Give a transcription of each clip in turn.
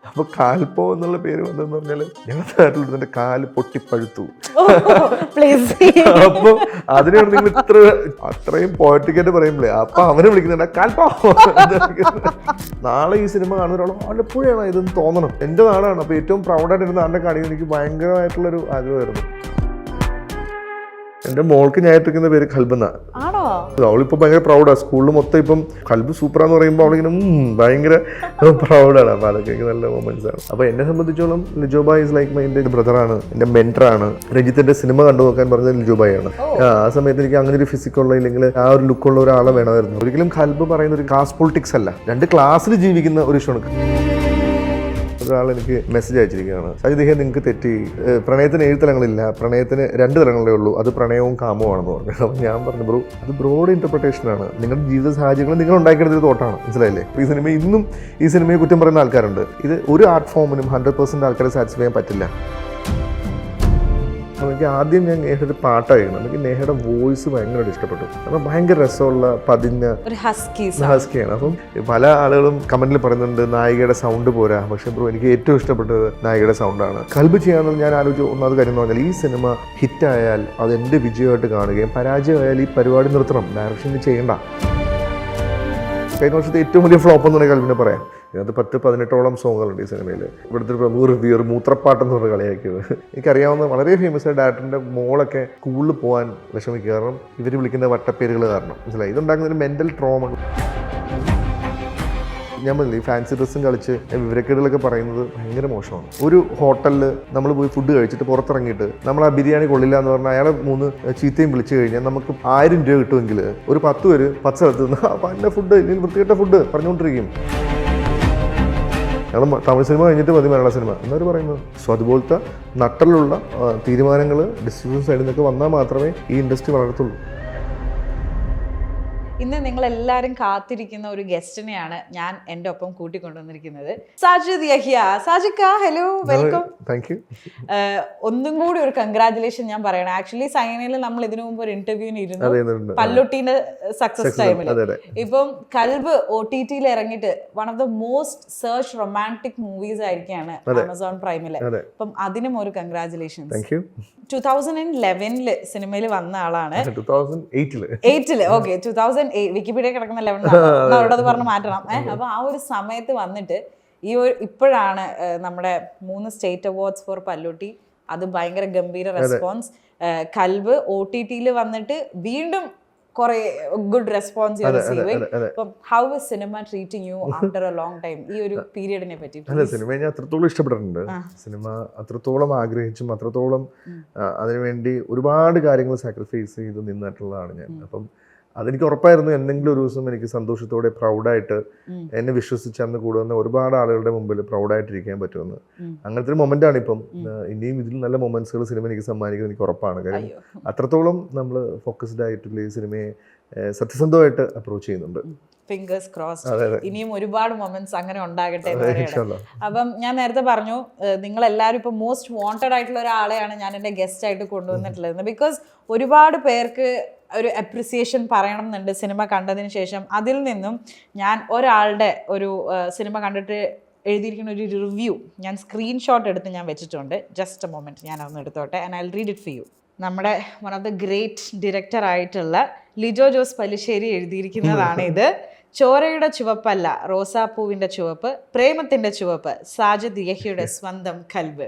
അപ്പോൾ കാൽപ്പോ എന്നുള്ള പേര് വന്നതെന്ന് പറഞ്ഞാൽ ഞങ്ങളുടെ നാട്ടിൽ എൻ്റെ കാല് പൊട്ടിപ്പഴുത്തു. അപ്പോൾ അതിനാണ് നിങ്ങൾ അത്രയും പോയറ്റിക്കായിട്ട് പറയുമ്പോഴേ അപ്പൊ അവനെ വിളിക്കുന്നുണ്ട് കാൽപ്പോ. നാളെ ഈ സിനിമ കാണുന്ന ഒരാൾ ആലപ്പുഴയാണ് ഇതെന്ന് തോന്നണം. എൻ്റെ നാടാണ്. അപ്പോൾ ഏറ്റവും പ്രൗഡായിട്ട് നാടിനെ കാണിക്കുന്നത് എനിക്ക് ഭയങ്കരമായിട്ടുള്ളൊരു ആഗ്രഹമായിരുന്നു. എൻ്റെ മോൾക്ക് ഞാൻ ഇട്ടിരിക്കുന്ന പേര് കൽബെന്ന. അവളിപ്പോൾ ഭയങ്കര പ്രൗഡാണ്. സ്കൂളിൽ മൊത്തം ഇപ്പം കൽബ് സൂപ്പറാന്ന് പറയുമ്പോൾ അവളിങ്ങനെ ഭയങ്കര പ്രൗഡാണ്. അപ്പോൾ അതൊക്കെ എനിക്ക് നല്ല മൊമെന്റ്സ് ആണ്. അപ്പോൾ എന്നെ സംബന്ധിച്ചോളം ലിജോബായ് ഇസ് ലൈക്ക് എൻ്റെ ബ്രദറാണ്, എൻ്റെ മെൻറ്ററാണ്. രഞ്ജിത്തിന്റെ സിനിമ കണ്ടു നോക്കാൻ പറഞ്ഞത് ലിജോബായ് ആണ്. ആ സമയത്ത് എനിക്ക് അങ്ങനെ ഒരു ഫിസിക്കുള്ള ഇല്ലെങ്കിൽ ആ ഒരു ലുക്കുള്ള ഒരാളെ വേണമായിരുന്നു. ഒരിക്കലും കൽബ് പറയുന്ന ഒരു ക്ലാസ് പൊളിറ്റിക്സ് അല്ല, രണ്ട് ക്ലാസ്സിൽ ജീവിക്കുന്ന ഒരു ഇഷ്യമാണ്. ഒരാൾ എനിക്ക് മെസ്സേജ് അയച്ചിരിക്കുകയാണ്, സജിദ് നിങ്ങൾക്ക് തെറ്റി, പ്രണയത്തിന് 7 തലങ്ങളില്ല, പ്രണയത്തിന് 2 തലങ്ങളേ ഉള്ളൂ, അത് പ്രണയവും കാമവുമാണെന്ന് പറഞ്ഞു. അപ്പം ഞാൻ പറഞ്ഞു ബ്രോ അത് ബ്രോഡ് ഇന്റർപ്രിട്ടേഷനാണ്, നിങ്ങളുടെ ജീവിത സാഹചര്യങ്ങൾ നിങ്ങൾ ഉണ്ടാക്കിയെടുത്തൊരു തോട്ടാണ്, മനസ്സിലായില്ലേ? ഈ സിനിമ ഇന്നും ഈ സിനിമയെ കുറ്റം പറയുന്ന ആൾക്കാരുണ്ട്. ഇത് ഒരു ആർട്ട് ഫോമിനും 100% ആൾക്കാരെ സാറ്റിസ്ഫൈ ചെയ്യാൻ പറ്റില്ല. എനിക്ക് ആദ്യം ഞാൻ നേഹയുടെ പാട്ടായിരുന്നു. എനിക്ക് നേഹയുടെ വോയിസ് ഭയങ്കരമായിട്ട് ഇഷ്ടപ്പെട്ടു. കാരണം ഭയങ്കര രസമുള്ള പതിഞ്ഞ ഹസ്കിയാണ്. അപ്പം പല ആളുകളും കമന്റിൽ പറയുന്നുണ്ട് നായികയുടെ സൗണ്ട് പോരാ. പക്ഷെ ബ്രോ എനിക്ക് ഏറ്റവും ഇഷ്ടപ്പെട്ടത് നായികയുടെ സൗണ്ടാണ്. കൽബ് ചെയ്യാനുള്ള ഞാൻ ആലോചിച്ചു ഒന്നാമത് കാര്യം എന്ന് പറഞ്ഞാൽ ഈ സിനിമ ഹിറ്റായാൽ അത് എൻ്റെ വിജയമായിട്ട് കാണുകയും പരാജയമായാൽ ഈ പരിപാടി നിർത്തണം, ഡയറക്ഷൻ ചെയ്യണ്ട. കഴിഞ്ഞ വർഷത്തെ ഏറ്റവും വലിയ ഫ്ലോപ്പ് എന്ന് പറഞ്ഞാൽ കൽബിനെ പറയാം. ഇതിനകത്ത് 10-18ഓളം സോങ്ങുകളുണ്ട് ഈ സിനിമയിൽ. ഇവിടുത്തെ പ്രമുഖ റിവ്യൂർ മൂത്രപ്പാട്ടെന്ന് പറഞ്ഞ് കളിയാക്കിയത്. എനിക്കറിയാവുന്ന വളരെ ഫേമസ് ആയ ഡയറക്ടറിൻ്റെ മോളൊക്കെ സ്കൂളിൽ പോകാൻ വിഷമിക്കുക, കാരണം ഇവർ വിളിക്കുന്ന വട്ടപ്പേരുകൾ കാരണം. മനസ്സിലായി? ഇതുണ്ടാക്കുന്ന ഒരു മെൻ്റൽ ട്രോമ. ഞാൻ പറഞ്ഞില്ല ഈ ഫാൻസി ഡ്രസ്സും കളിച്ച് വിവരക്കേടുകളൊക്കെ പറയുന്നത് ഭയങ്കര മോശമാണ്. ഒരു ഹോട്ടലിൽ നമ്മൾ പോയി ഫുഡ് കഴിച്ചിട്ട് പുറത്തിറങ്ങിയിട്ട് നമ്മൾ ആ ബിരിയാണി കൊള്ളില്ല എന്ന് പറഞ്ഞാൽ അയാളെ 3 ചീത്തയും വിളിച്ചു കഴിഞ്ഞാൽ നമുക്ക് 1000 രൂപ കിട്ടുമെങ്കിൽ ഒരു 10 പേര് 10 സ്ഥലത്ത് നിന്ന് പന്ന ഫുഡ് ഇല്ലെങ്കിൽ വൃത്തികെട്ട ഫുഡ് പറഞ്ഞുകൊണ്ടിരിക്കും. ഞങ്ങൾ തമിഴ് സിനിമ കഴിഞ്ഞിട്ട് മതി മലയാള സിനിമ എന്നവർ പറയുന്നത്. സോ അതുപോലത്തെ നട്ടലുള്ള തീരുമാനങ്ങൾ ഡിസിഷൻ സൈഡിൽ നിന്നൊക്കെ വന്നാൽ മാത്രമേ ഈ ഇൻഡസ്ട്രി വളരത്തുള്ളൂ. ഇന്ന് നിങ്ങൾ എല്ലാവരും കാത്തിരിക്കുന്ന ഒരു ഗസ്റ്റിനെയാണ് ഞാൻ എൻ്റെ ഒപ്പം കൂട്ടിക്കൊണ്ടുവന്നിരിക്കുന്നത്. സാജിദ് യഹിയ. സാജിക്ക, ഹലോ, വെൽക്കം. Thank you. ഒന്നും കൂടി ഒരു കൺഗ്രാറ്റുലേഷൻ ഞാൻ പറയണം. ആക്ച്വലി സൈനയിൽ നമ്മൾ ഇതിനു മുമ്പ് ഒരു ഇന്റർവ്യൂവിന് ഇരുന്നു, പല്ലുട്ടീന്റെ സക്സസ് ടൈമിൽ. ഇപ്പം കൽബ് OTT-ൽ ഇറങ്ങിയിട്ട് one of the most search romantic movies ആയിരിക്കാണ് ആമസോൺ പ്രൈമില്. അപ്പം അതിനും ഒരു കൺഗ്രാറ്റുലേഷൻ. 2011 സിനിമയിൽ വന്ന ആളാണ്. 2008 ഓക്കെ, 2008 വിക്കിപീഡിയ കിടക്കുന്ന 11 അവരോടത് പറഞ്ഞ് മാറ്റണം. അപ്പൊ ആ ഒരു സമയത്ത് വന്നിട്ട് ഈ ഒരു ഇപ്പോഴാണ് നമ്മുടെ 3 സ്റ്റേറ്റ് അവാർഡ്സ് ഫോർ പല്ലൂട്ടി, അത് ഭയങ്കര ഗംഭീര റെസ്പോൺസ്. കൽബ് OTT-ൽ വന്നിട്ട് വീണ്ടും കുറെ good response how is cinema treating U after A long time, ഈ ഒരു പീരിയഡിനെ പറ്റി? അല്ല, സിനിമ ഞാൻ അത്രത്തോളം ഇഷ്ടപ്പെട്ടിട്ടുണ്ട്. സിനിമ അത്രത്തോളം ആഗ്രഹിച്ചും അത്രത്തോളം അതിനുവേണ്ടി ഒരുപാട് കാര്യങ്ങൾ സാക്രിഫൈസ് ചെയ്ത് നിന്നിട്ടുള്ളതാണ് ഞാൻ. അപ്പം അതെനിക്ക് ഉറപ്പായിരുന്നു എന്തെങ്കിലും ഒരു ദിവസം എനിക്ക് സന്തോഷത്തോടെ പ്രൗഡായിട്ട് എന്നെ വിശ്വസിച്ച് അന്ന് കൂടുന്ന ഒരുപാട് ആളുകളുടെ മുമ്പിൽ പ്രൗഡായിട്ടിരിക്കാൻ പറ്റുമെന്ന്. അങ്ങനത്തെ ഒരു മൊമെൻ്റാണ് ഇപ്പം. ഇനിയും ഇതിൽ നല്ല മൊമെന്റ്സുകൾ സിനിമ എനിക്ക് സമ്മാനിക്കുന്നത് എനിക്ക് ഉറപ്പാണ്. കാര്യം അത്രത്തോളം നമ്മൾ ഫോക്കസ്ഡ് ആയിട്ടുള്ള ഈ സിനിമയെ സത്യസന്ധമായിട്ട് അപ്രോച്ച് ചെയ്യുന്നുണ്ട്. Fingers crossed. ഇനിയും ഒരുപാട് മൊമെന്റ്സ് അങ്ങനെ ഉണ്ടാകട്ടെ. അപ്പം ഞാൻ നേരത്തെ പറഞ്ഞു നിങ്ങൾ എല്ലാവരും ഇപ്പൊ മോസ്റ്റ് വാണ്ടഡ് ആയിട്ടുള്ള ഒരാളെയാണ് ഞാൻ എൻ്റെ ഗസ്റ്റ് ആയിട്ട് കൊണ്ടുവന്നിട്ടുള്ളത്. ബിക്കോസ് ഒരുപാട് പേർക്ക് ഒരു അപ്രിസിയേഷൻ പറയണം എന്നുണ്ട് സിനിമ കണ്ടതിന് ശേഷം. അതിൽ നിന്നും ഞാൻ ഒരാളുടെ ഒരു സിനിമ കണ്ടിട്ട് എഴുതിയിരിക്കുന്ന ഒരു റിവ്യൂ ഞാൻ സ്ക്രീൻഷോട്ട് എടുത്ത് ഞാൻ വെച്ചിട്ടുണ്ട്. ജസ്റ്റ് എ മൊമെന്റ്, ഞാൻ അതൊന്ന് എടുത്തോട്ടെ and I will read it for you. നമ്മുടെ one of the great director ആയിട്ടുള്ള ലിജോ ജോസ് പല്ലിശ്ശേരി എഴുതിയിരിക്കുന്നതാണ് ഇത്. ചോരയുടെ ചുവപ്പല്ല റോസാപ്പൂവിന്റെ ചുവപ്പ്, പ്രേമത്തിന്റെ ചുവപ്പ്, സാജിദ് യഹിയുടെ സ്വന്തം കൽബ്.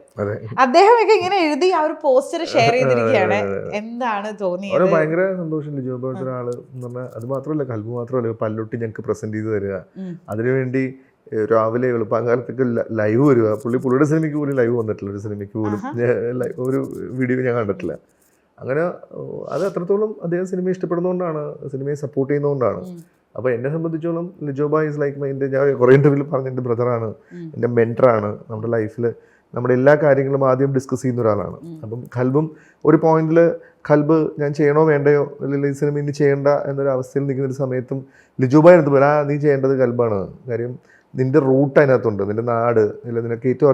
അദ്ദേഹമൊക്കെ ഇങ്ങനെ എഴുതി ആ ഒരു പോസ്റ്റർ ഷെയർ ചെയ്തിരിക്കുകയാണ്. എന്താണ് തോന്നിയത്? ഭയങ്കര സന്തോഷം. ലിജോ പോലത്തെ ഒരാള് എന്ന് പറഞ്ഞാൽ അത് മാത്രമല്ല, കൽബ് മാത്രമല്ല, പല്ലൊട്ടി ഞങ്ങൾക്ക് പ്രസന്റ് ചെയ്ത് തരിക, അതിനുവേണ്ടി രാവിലെ എളുപ്പകാലത്തേക്ക് ലൈവ് വരിക. പുള്ളിയുടെ സിനിമയ്ക്ക് പോലും ലൈവ് വന്നിട്ടില്ല, ഒരു സിനിമയ്ക്ക് പോലും ഒരു വീഡിയോ ഞാൻ കണ്ടിട്ടില്ല. അങ്ങനെ അത് അത്രത്തോളം അദ്ദേഹം സിനിമയെ ഇഷ്ടപ്പെടുന്നതുകൊണ്ടാണ്, സിനിമയെ സപ്പോർട്ട് ചെയ്യുന്നതുകൊണ്ടാണ്. അപ്പോൾ എന്നെ സംബന്ധിച്ചോളം ലിജോബായ് ഇസ് ലൈക്ക് എൻ്റെ, ഞാൻ കുറേ ഇൻ്റർവ്യൂവിൽ പറഞ്ഞ എൻ്റെ ബ്രദറാണ്, എൻ്റെ മെൻറ്ററാണ്. നമ്മുടെ ലൈഫിൽ നമ്മുടെ എല്ലാ കാര്യങ്ങളും ആദ്യം ഡിസ്കസ് ചെയ്യുന്ന ഒരാളാണ്. അപ്പം കൽബും ഒരു പോയിന്റിൽ കൽബ് ഞാൻ ചെയ്യണോ വേണ്ടയോ, അല്ലെങ്കിൽ ഈ സിനിമ ഇനി ചെയ്യേണ്ട എന്നൊരു അവസ്ഥയിൽ നിൽക്കുന്നൊരു സമയത്തും ലിജോബായ് എടുത്ത് പോലെ നീ ചെയ്യേണ്ടത് കൽബാണ്. കാര്യം നിൻ്റെ റൂട്ട് അതിനകത്തുണ്ട്, നിൻ്റെ നാട്, ഇല്ല നിനക്ക് ഏറ്റവും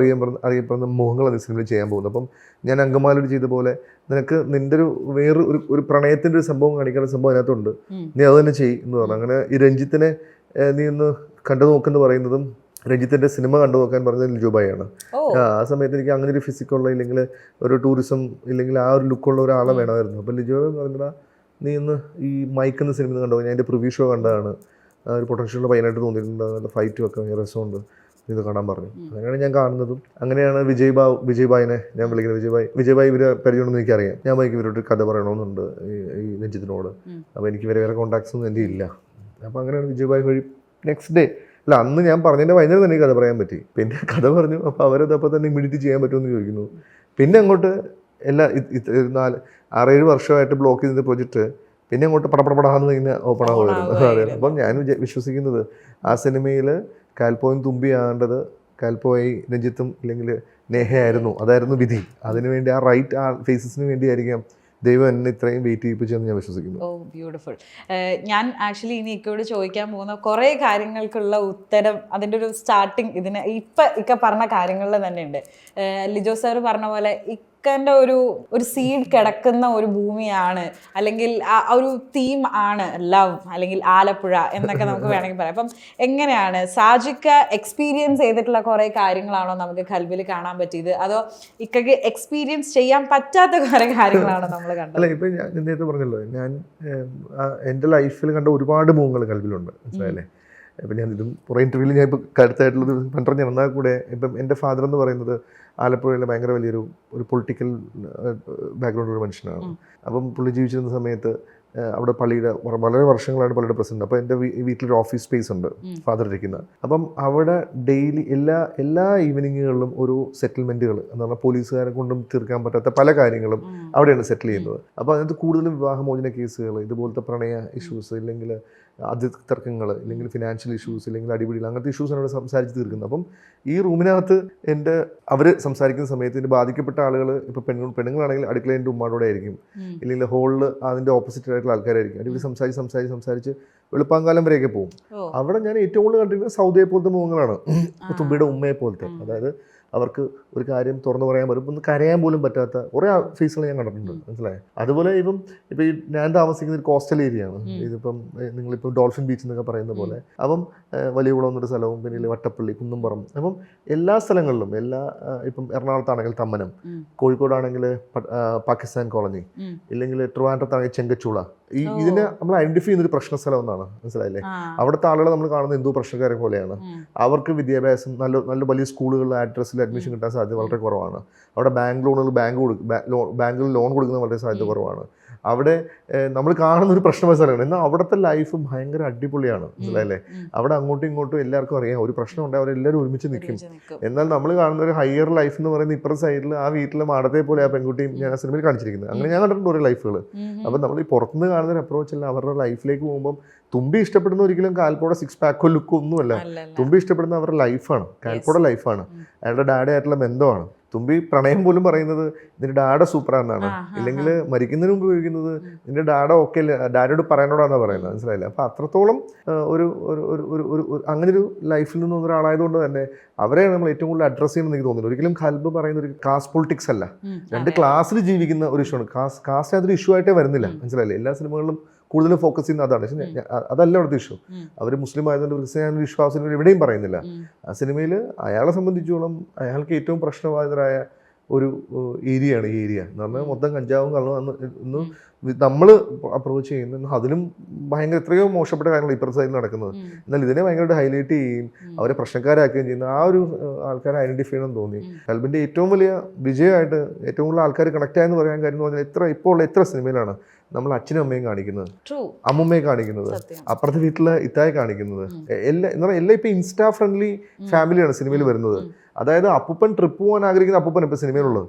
അറിയപ്പെടുന്ന മുഖങ്ങളാണ് നീ സിനിമയിൽ ചെയ്യാൻ പോകുന്നത്. അപ്പം ഞാൻ അങ്കമാലിയോട് ചെയ്ത പോലെ നിനക്ക് നിൻ്റെ ഒരു പ്രണയത്തിൻ്റെ ഒരു സംഭവം കാണിക്കാനുള്ള സംഭവം അതിനകത്തുണ്ട്, നീ അത് തന്നെ ചെയ്യ് എന്ന് പറഞ്ഞു. അങ്ങനെ ഈ രഞ്ജിത്തിനെ നീ ഒന്ന് കണ്ടു നോക്കെന്ന് പറയുന്നതും രഞ്ജിത്തിന്റെ സിനിമ കണ്ടു നോക്കാൻ പറഞ്ഞത് ലിജോ ഭായിയാണ്. ആ സമയത്ത് എനിക്ക് അങ്ങനെ ഒരു ഫിസിക്കുള്ള ഇല്ലെങ്കിൽ ഒരു ടൂറിസം ഇല്ലെങ്കിൽ ആ ഒരു ലുക്കുള്ള ഒരാളെ വേണമായിരുന്നു. അപ്പോൾ ലിജോ പറഞ്ഞാൽ നീ ഇന്ന് ഈ മൈക്ക് എന്ന സിനിമ കണ്ടോ, ഞാൻ എൻ്റെ പ്രിവ്യൂ ഷോ കണ്ടതാണ്, ഒരു പൊട്ടൻഷ്യലുള്ള പയ്യനായിട്ട് തോന്നിയിട്ടുണ്ട്, നല്ല ഫൈറ്റും ഒക്കെ ഭയങ്കര രസമുണ്ട്, ഇത് കാണാൻ പറഞ്ഞു. അങ്ങനെയാണ് ഞാൻ കാണുന്നതും. അങ്ങനെയാണ് വിജയ് ഭായിനെ ഞാൻ വിളിക്കുന്നത്. വിജയ് ഭായ് ഇവരെ പരിചയമുണ്ടെന്ന് എനിക്കറിയാം. ഞാൻ ഭായിക്ക് ഇവരോട് കഥ പറയണമെന്നുണ്ട് ഈ രഞ്ജിത്തിനോട്. അപ്പോൾ എനിക്ക് ഇവരെ വേറെ കോൺടാക്ട്സ് ഒന്നും എൻ്റെ ഇല്ല. അപ്പോൾ അങ്ങനെയാണ് വിജയ് ഭായ് വഴി നെക്സ്റ്റ് ഡേ അല്ല അന്ന് ഞാൻ പറഞ്ഞതിൻ്റെ വൈകുന്നേരം തന്നെ കഥ പറയാൻ പറ്റി. പിന്നെ കഥ പറഞ്ഞു. അപ്പോൾ അവരതപ്പോൾ തന്നെ ഇമ്മീഡിയറ്റ് ചെയ്യാൻ പറ്റുമെന്ന് ചോദിക്കുന്നു. പിന്നെ അങ്ങോട്ട് എല്ലാ 6-7 വർഷമായിട്ട് ബ്ലോക്ക് ചെയ്ത പ്രൊജക്റ്റ് പിന്നെ അങ്ങോട്ട് പടപടപടാന്ന് ഇങ്ങനെ ഓപ്പൺ ആവുമായിരുന്നു. അതെ. അപ്പം ഞാൻ വിശ്വസിക്കുന്നത് ആ സിനിമയിൽ കാൽപ്പോയും തുമ്പിയാണ്ടത് കാൽപ്പോയി രഞ്ജിത്തും ഇല്ലെങ്കിൽ നേഹയായിരുന്നു. അതായിരുന്നു വിധി. അതിനുവേണ്ടി ആ റൈറ്റ് ആ ഫേസസിന് വേണ്ടിയായിരിക്കാം ദൈവം എന്നെ ഇത്രയും വെയിറ്റ് ചെയ്യിപ്പിച്ചെന്ന് ഞാൻ വിശ്വസിക്കുന്നു. ഓ ബ്യൂട്ടിഫുൾ. ഞാൻ ആക്ച്വലി ഇനി ഇക്കയോട് ചോദിക്കാൻ പോകുന്ന കുറേ കാര്യങ്ങൾക്കുള്ള ഉത്തരം അതിൻ്റെ ഒരു സ്റ്റാർട്ടിങ് ഇതിന് ഇക്ക പറഞ്ഞ കാര്യങ്ങളിൽ തന്നെ ഉണ്ട്. ലിജോ സാർ പറഞ്ഞ പോലെ ഇക്കൻ്റെ ഒരു സീഡ് കിടക്കുന്ന ഒരു ഭൂമിയാണ്, അല്ലെങ്കിൽ ആ ഒരു തീം ആണ് ലവ് അല്ലെങ്കിൽ ആലപ്പുഴ എന്നൊക്കെ നമുക്ക് വേണമെങ്കിൽ പറയാം. അപ്പം എങ്ങനെയാണ് സാജിക്ക എക്സ്പീരിയൻസ് ചെയ്തിട്ടുള്ള കുറേ കാര്യങ്ങളാണോ നമുക്ക് ഖൽബിൽ കാണാൻ പറ്റിയത്, അതോ ഇക്കയ്ക്ക് എക്സ്പീരിയൻസ് ചെയ്യാൻ പറ്റാത്ത കുറേ കാര്യങ്ങളാണോ നമ്മൾ കണ്ടത്? അല്ല, ഇപ്പം ഞാൻ നേരത്തെ പറഞ്ഞല്ലോ, ഞാൻ എൻ്റെ ലൈഫിൽ കണ്ട ഒരുപാട് മുഖങ്ങൾ ഖൽബിലുണ്ട്, മനസ്സിലായല്ലേ. ഇപ്പം ഞാൻ ഇതും കുറേ ഇൻ്റർവ്യൂവിൽ ഞാൻ ഇപ്പോൾ കരുത്തായിട്ടുള്ളത് പറഞ്ഞു. എന്നാൽ കൂടെ ഇപ്പം എൻ്റെ ഫാദർ എന്ന് പറയുന്നത് ആലപ്പുഴയിലെ ഭയങ്കര വലിയൊരു പൊളിറ്റിക്കൽ ബാക്ക്ഗ്രൗണ്ട് ഒരു മനുഷ്യനാണ്. അപ്പം പുള്ളി ജീവിച്ചിരുന്ന സമയത്ത് അവിടെ പള്ളിയുടെ വളരെ വർഷങ്ങളാണ് പള്ളിയുടെ പ്രസിഡന്റ്. അപ്പോൾ എൻ്റെ വീട്ടിലൊരു ഓഫീസ് സ്പേസ് ഉണ്ട് ഫാദർ ഇരിക്കുന്നത്. അപ്പം അവിടെ ഡെയിലി എല്ലാ ഈവനിങ്ങുകളിലും ഒരു സെറ്റിൽമെൻറ്റുകൾ എന്ന് പറഞ്ഞാൽ പോലീസുകാരെ കൊണ്ടും തീർക്കാൻ പറ്റാത്ത പല കാര്യങ്ങളും അവിടെയാണ് സെറ്റിൽ ചെയ്യുന്നത്. അപ്പോൾ അതിനകത്ത് കൂടുതലും വിവാഹമോചന കേസുകൾ, ഇതുപോലത്തെ പ്രണയ ഇഷ്യൂസ്, ഇല്ലെങ്കിൽ അതിതർക്കങ്ങൾ, ഇല്ലെങ്കിൽ ഫിനാൻഷ്യൽ ഇഷ്യൂസ്, ഇല്ലെങ്കിൽ അടിപിടികൾ, അങ്ങനത്തെ ഇഷ്യൂസാണ് അവിടെ സംസാരിച്ച് തീർക്കുന്നത്. അപ്പം ഈ റൂമിനകത്ത് അവർ സംസാരിക്കുന്ന സമയത്ത് ഇതിന് ബാധിക്കപ്പെട്ട ആളുകൾ ഇപ്പോൾ പെണ്ണുങ്ങളാണെങ്കിൽ അടുക്കള എൻ്റെ ഉമ്മാടോടെ ആയിരിക്കും, ഇല്ലെങ്കിൽ ഹോളിൽ അതിൻ്റെ ഓപ്പോസിറ്റ് ആയിട്ടുള്ള ആൾക്കാരായിരിക്കും. അടിപൊളി സംസാരിച്ച് വെളുപ്പാങ്കാലം വരെയൊക്കെ പോകും. അവിടെ ഞാൻ ഏറ്റവും കൂടുതൽ കണ്ടിരിക്കുന്നത് സൗദിയെ പോലത്തെ മുഖങ്ങളാണ്, തുമ്പിയുടെ ഉമ്മയെ പോലത്തെ. അതായത് അവർക്ക് ഒരു കാര്യം തുറന്നു പറയാൻ പറ്റും, ഒന്ന് കരയാൻ പോലും പറ്റാത്ത കുറേ ഫേസുകൾ ഞാൻ കണ്ടിട്ടുണ്ട്, മനസ്സിലായി. അതുപോലെ ഇപ്പം ഈ ഞാൻ താമസിക്കുന്ന ഒരു കോസ്റ്റൽ ഏരിയയാണ്. ഇതിപ്പം നിങ്ങളിപ്പം ഡോൾഫിൻ ബീച്ച് എന്നൊക്കെ പറയുന്ന പോലെ. അപ്പം വലിയകുളം എന്നൊരു സ്ഥലവും പിന്നെ വട്ടപ്പള്ളി, കുന്നുംപുറം, അപ്പം എല്ലാ സ്ഥലങ്ങളിലും ഇപ്പം എറണാകുളത്താണെങ്കിൽ തമ്മനം, കോഴിക്കോടാണെങ്കിൽ പാകിസ്ഥാൻ കോളനി, ഇല്ലെങ്കിൽ ട്രിവാൻഡ്രത്താണെങ്കിൽ ചെങ്കച്ചൂള. ഇതിനെ നമ്മൾ ഐഡന്റിഫൈ ചെയ്യുന്നൊരു പ്രശ്ന സ്ഥലം എന്നാണ്, മനസ്സിലായില്ലേ. അവിടുത്തെ ആളുകളെ നമ്മൾ കാണുന്ന എന്തോ പ്രശ്നക്കാരെ പോലെയാണ്. അവർക്ക് വിദ്യാഭ്യാസം നല്ല വലിയ സ്കൂളുകളിൽ അഡ്രസ്സിൽ അഡ്മിഷൻ കിട്ടാൻ സാധ്യത വളരെ കുറവാണ്. അവിടെ ബാങ്കുകൾ ലോൺ കൊടുക്കുന്ന വളരെ സാധ്യത കുറവാണ്. അവിടെ നമ്മൾ കാണുന്ന ഒരു പ്രശ്നമായ സ്ഥലമാണ്. എന്നാൽ അവിടുത്തെ ലൈഫ് ഭയങ്കര അടിപൊളിയാണ്, മനസ്സിലായില്ലേ. അവിടെ അങ്ങോട്ടും ഇങ്ങോട്ടും എല്ലാവർക്കും അറിയാം, ഒരു പ്രശ്നം ഉണ്ടെങ്കിൽ അവരെല്ലാവരും ഒരുമിച്ച് നിൽക്കും. എന്നാൽ നമ്മൾ കാണുന്ന ഒരു ഹയർ ലൈഫ് എന്ന് പറയുന്ന ഇപ്പുറത്തെ സൈഡിൽ ആ വീട്ടിലെ മാടത്തെ പോലെ ആ പെൺകുട്ടിയും ഞാൻ ആ സിനിമയിൽ കാണിച്ചിരിക്കുന്നത്. അങ്ങനെ ഞാൻ കണ്ടിട്ടുണ്ട് ഓരോ ലൈഫുകൾ. അപ്പം നമ്മൾ ഈ പുറത്തുനിന്ന് കാണുന്ന ഒരു അപ്രോച്ച് അല്ല അവരുടെ ലൈഫിലേക്ക് പോകുമ്പം. തുമ്പി ഇഷ്ടപ്പെടുന്ന ഒരിക്കലും കാൽപ്പോടെ 6 പാക്കോ ലുക്കോ ഒന്നുമല്ല. തുമ്പി ഇഷ്ടപ്പെടുന്ന അവരുടെ ലൈഫാണ്, കാൽപ്പോടെ ലൈഫാണ്, അയാളുടെ ഡാഡായിട്ടുള്ള ബന്ധമാണ്. തുമ്പി പ്രണയം പോലും പറയുന്നത് നിന്റെ ഡാഡ സൂപ്പറാന്നാണ്, ഇല്ലെങ്കിൽ മരിക്കുന്നതിന് മുമ്പ് ചോദിക്കുന്നത് നിന്റെ ഡാഡ ഓക്കെ അല്ലേ, ഡാഡിയോട് പറയാനോടാന്നാണ് പറയുന്നത്, മനസ്സിലായില്ല. അപ്പോൾ അത്രത്തോളം അങ്ങനൊരു ലൈഫിൽ നിന്ന് ഒരാളായതുകൊണ്ട് തന്നെ അവരെ നമ്മൾ ഏറ്റവും കൂടുതൽ അഡ്രസ്സ് ചെയ്യണമെന്ന് എനിക്ക് തോന്നുന്നു. ഒരിക്കലും ഖൽബ് പറയുന്ന ഒരു കാസ്റ്റ് പൊളിറ്റിക്സ് അല്ല, രണ്ട് ക്ലാസ്സിൽ ജീവിക്കുന്ന ഒരു ഇഷ്യൂ ആണ്. കാസ്റ്റ് അതൊരു ഇഷ്യൂ ആയിട്ടേ വരുന്നില്ല, മനസ്സിലായില്ലേ. എല്ലാ സിനിമകളിലും കൂടുതൽ ഫോക്കസ് ചെയ്യുന്ന അതാണ്. പക്ഷെ അതല്ല അവിടുത്തെ ഇഷ്യൂ. അവർ മുസ്ലിം ആയതുകൊണ്ട് ക്രിസ്ത്യാനി വിശ്വാസം എവിടെയും പറയുന്നില്ല. ആ സിനിമയിൽ അയാളെ സംബന്ധിച്ചോളം അയാൾക്ക് ഏറ്റവും പ്രശ്നബാധിതരായ ഒരു ഏരിയയാണ് ഈ ഏരിയ എന്ന് പറഞ്ഞാൽ മൊത്തം കഞ്ചാവും കള്ളവും ഇന്ന് നമ്മൾ അപ്രോച്ച് ചെയ്യുന്ന അതിലും ഭയങ്കര എത്രയോ മോശപ്പെട്ട കാര്യങ്ങൾ ഇപ്പുറത്തെ സൈഡിൽ നടക്കുന്നത്. എന്നാൽ ഇതിനെ ഭയങ്കരമായിട്ട് ഹൈലൈറ്റ് ചെയ്യുകയും അവരെ പ്രശ്നക്കാരാക്കുകയും ചെയ്യുന്ന ആ ഒരു ആൾക്കാരെ ഐഡന്റിഫൈ ചെയ്യണമെന്ന് തോന്നി. ഖൽബിൻ്റെ ഏറ്റവും വലിയ വിജയമായിട്ട് ഏറ്റവും കൂടുതൽ ആൾക്കാർ കണക്ട് ആയെന്ന് പറയാൻ കാര്യം എന്ന് പറഞ്ഞാൽ ഇപ്പോൾ ഉള്ള എത്ര സിനിമയിലാണ് നമ്മൾ അച്ഛനും അമ്മയും കാണിക്കുന്നത്, അമ്മുമ്മയെ കാണിക്കുന്നത്, അപ്പുറത്തെ വീട്ടിലെ ഇത്തായെ കാണിക്കുന്നത്, എല്ലാം ഇപ്പം ഇൻസ്റ്റാ ഫ്രണ്ട്ലി ഫാമിലിയാണ് സിനിമയിൽ വരുന്നത്. അതായത് അപ്പൂപ്പൻ ട്രിപ്പ് പോകാൻ ആഗ്രഹിക്കുന്ന അപ്പൂപ്പൻ ഇപ്പം സിനിമയിലുള്ളത്.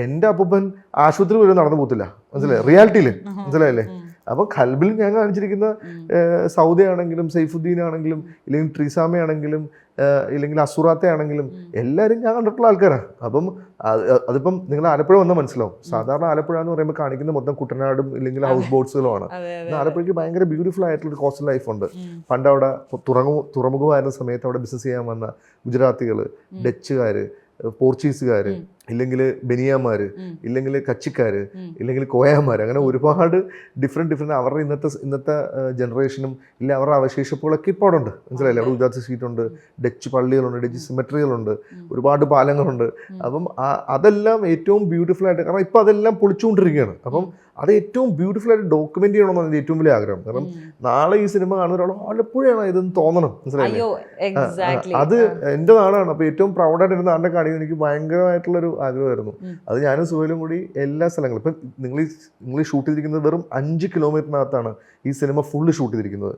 എൻ്റെ അപ്പൂപ്പൻ ആശുപത്രി വരെ നടന്നു പോകത്തില്ല, മനസ്സിലായി, റിയാലിറ്റിയിൽ, മനസ്സിലായില്ലേ. അപ്പം ഖൽബിൽ ഞാൻ കാണിച്ചിരിക്കുന്ന സൗദ ആണെങ്കിലും സൈഫുദ്ദീൻ ആണെങ്കിലും ഇല്ലെങ്കിൽ ട്രീസാമയാണെങ്കിലും ഇല്ലെങ്കിൽ അസുറാത്തെ ആണെങ്കിലും എല്ലാവരും ഞാൻ കണ്ടിട്ടുള്ള ആൾക്കാരാണ്. അപ്പം അതിപ്പം നിങ്ങൾ ആലപ്പുഴ വന്നാൽ മനസ്സിലാവും. സാധാരണ ആലപ്പുഴ എന്ന് പറയുമ്പോൾ കാണിക്കുന്ന മൊത്തം കുട്ടനാടും ഇല്ലെങ്കിൽ ഹൗസ് ബോട്ട്സുകളുമാണ്. ആലപ്പുഴയ്ക്ക് ഭയങ്കര ബ്യൂട്ടിഫുൾ ആയിട്ടുള്ള ഒരു കോസ്റ്റൽ ലൈഫുണ്ട്. പണ്ട് അവിടെ തുറമുഖമായിരുന്ന സമയത്ത് അവിടെ ബിസിനസ് ചെയ്യാൻ വന്ന ഗുജറാത്തികൾ, ഡച്ചുകാർ, പോർച്ചുഗീസുകാർ ഇല്ലെങ്കിൽ ബനിയാമാർ, ഇല്ലെങ്കിൽ കച്ചിക്കാർ, ഇല്ലെങ്കിൽ കോയാമാർ, അങ്ങനെ ഒരുപാട് ഡിഫറെൻറ്റ് അവരുടെ ഇന്നത്തെ ജനറേഷനും ഇല്ല അവരുടെ അവശേഷിപ്പുകളൊക്കെ ഇപ്പോൾ അവിടെ ഉണ്ട്. മനസ്സിലായില്ലേ? അവിടെ ഉദാത്ത സ്ട്രീറ്റുണ്ട്, ഡച്ച് പള്ളികളുണ്ട്, ഡച്ച് സിമെട്രികളുണ്ട്, ഒരുപാട് പാലങ്ങളുണ്ട്. അപ്പം അതെല്ലാം ഏറ്റവും ബ്യൂട്ടിഫുൾ ആയിട്ട്, കാരണം ഇപ്പം അതെല്ലാം പൊളിച്ചുകൊണ്ടിരിക്കുകയാണ്. അപ്പം അത് ഏറ്റവും ബ്യൂട്ടിഫുൾ ആയിട്ട് ഡോക്യുമെന്റ് ചെയ്യണമെന്നാണ് എൻ്റെ ഏറ്റവും വലിയ ആഗ്രഹം. കാരണം നാളെ ഈ സിനിമ കാണുന്ന ഒരാൾ ആലപ്പുഴയാണ് ഇതെന്ന് തോന്നണം. മനസ്സിലായില്ലേ? അത് എൻ്റെ നാടാണ്. അപ്പോൾ ഏറ്റവും പ്രൗഡായിട്ട് എൻ്റെ നാടിനെ കാണിക്കുന്നത് എനിക്ക് ഭയങ്കരമായിട്ടുള്ളൊരു ആഗ്രഹമായിരുന്നു. അത് ഞാനും സുഹേലും കൂടി എല്ലാ സ്ഥലങ്ങളും, ഇപ്പം നിങ്ങൾ ഷൂട്ട് ചെയ്തിരിക്കുന്നത് വെറും 5 കിലോമീറ്ററിനകത്താണ് ഈ സിനിമ ഫുള്ള് ഷൂട്ട് ചെയ്തിരിക്കുന്നത്.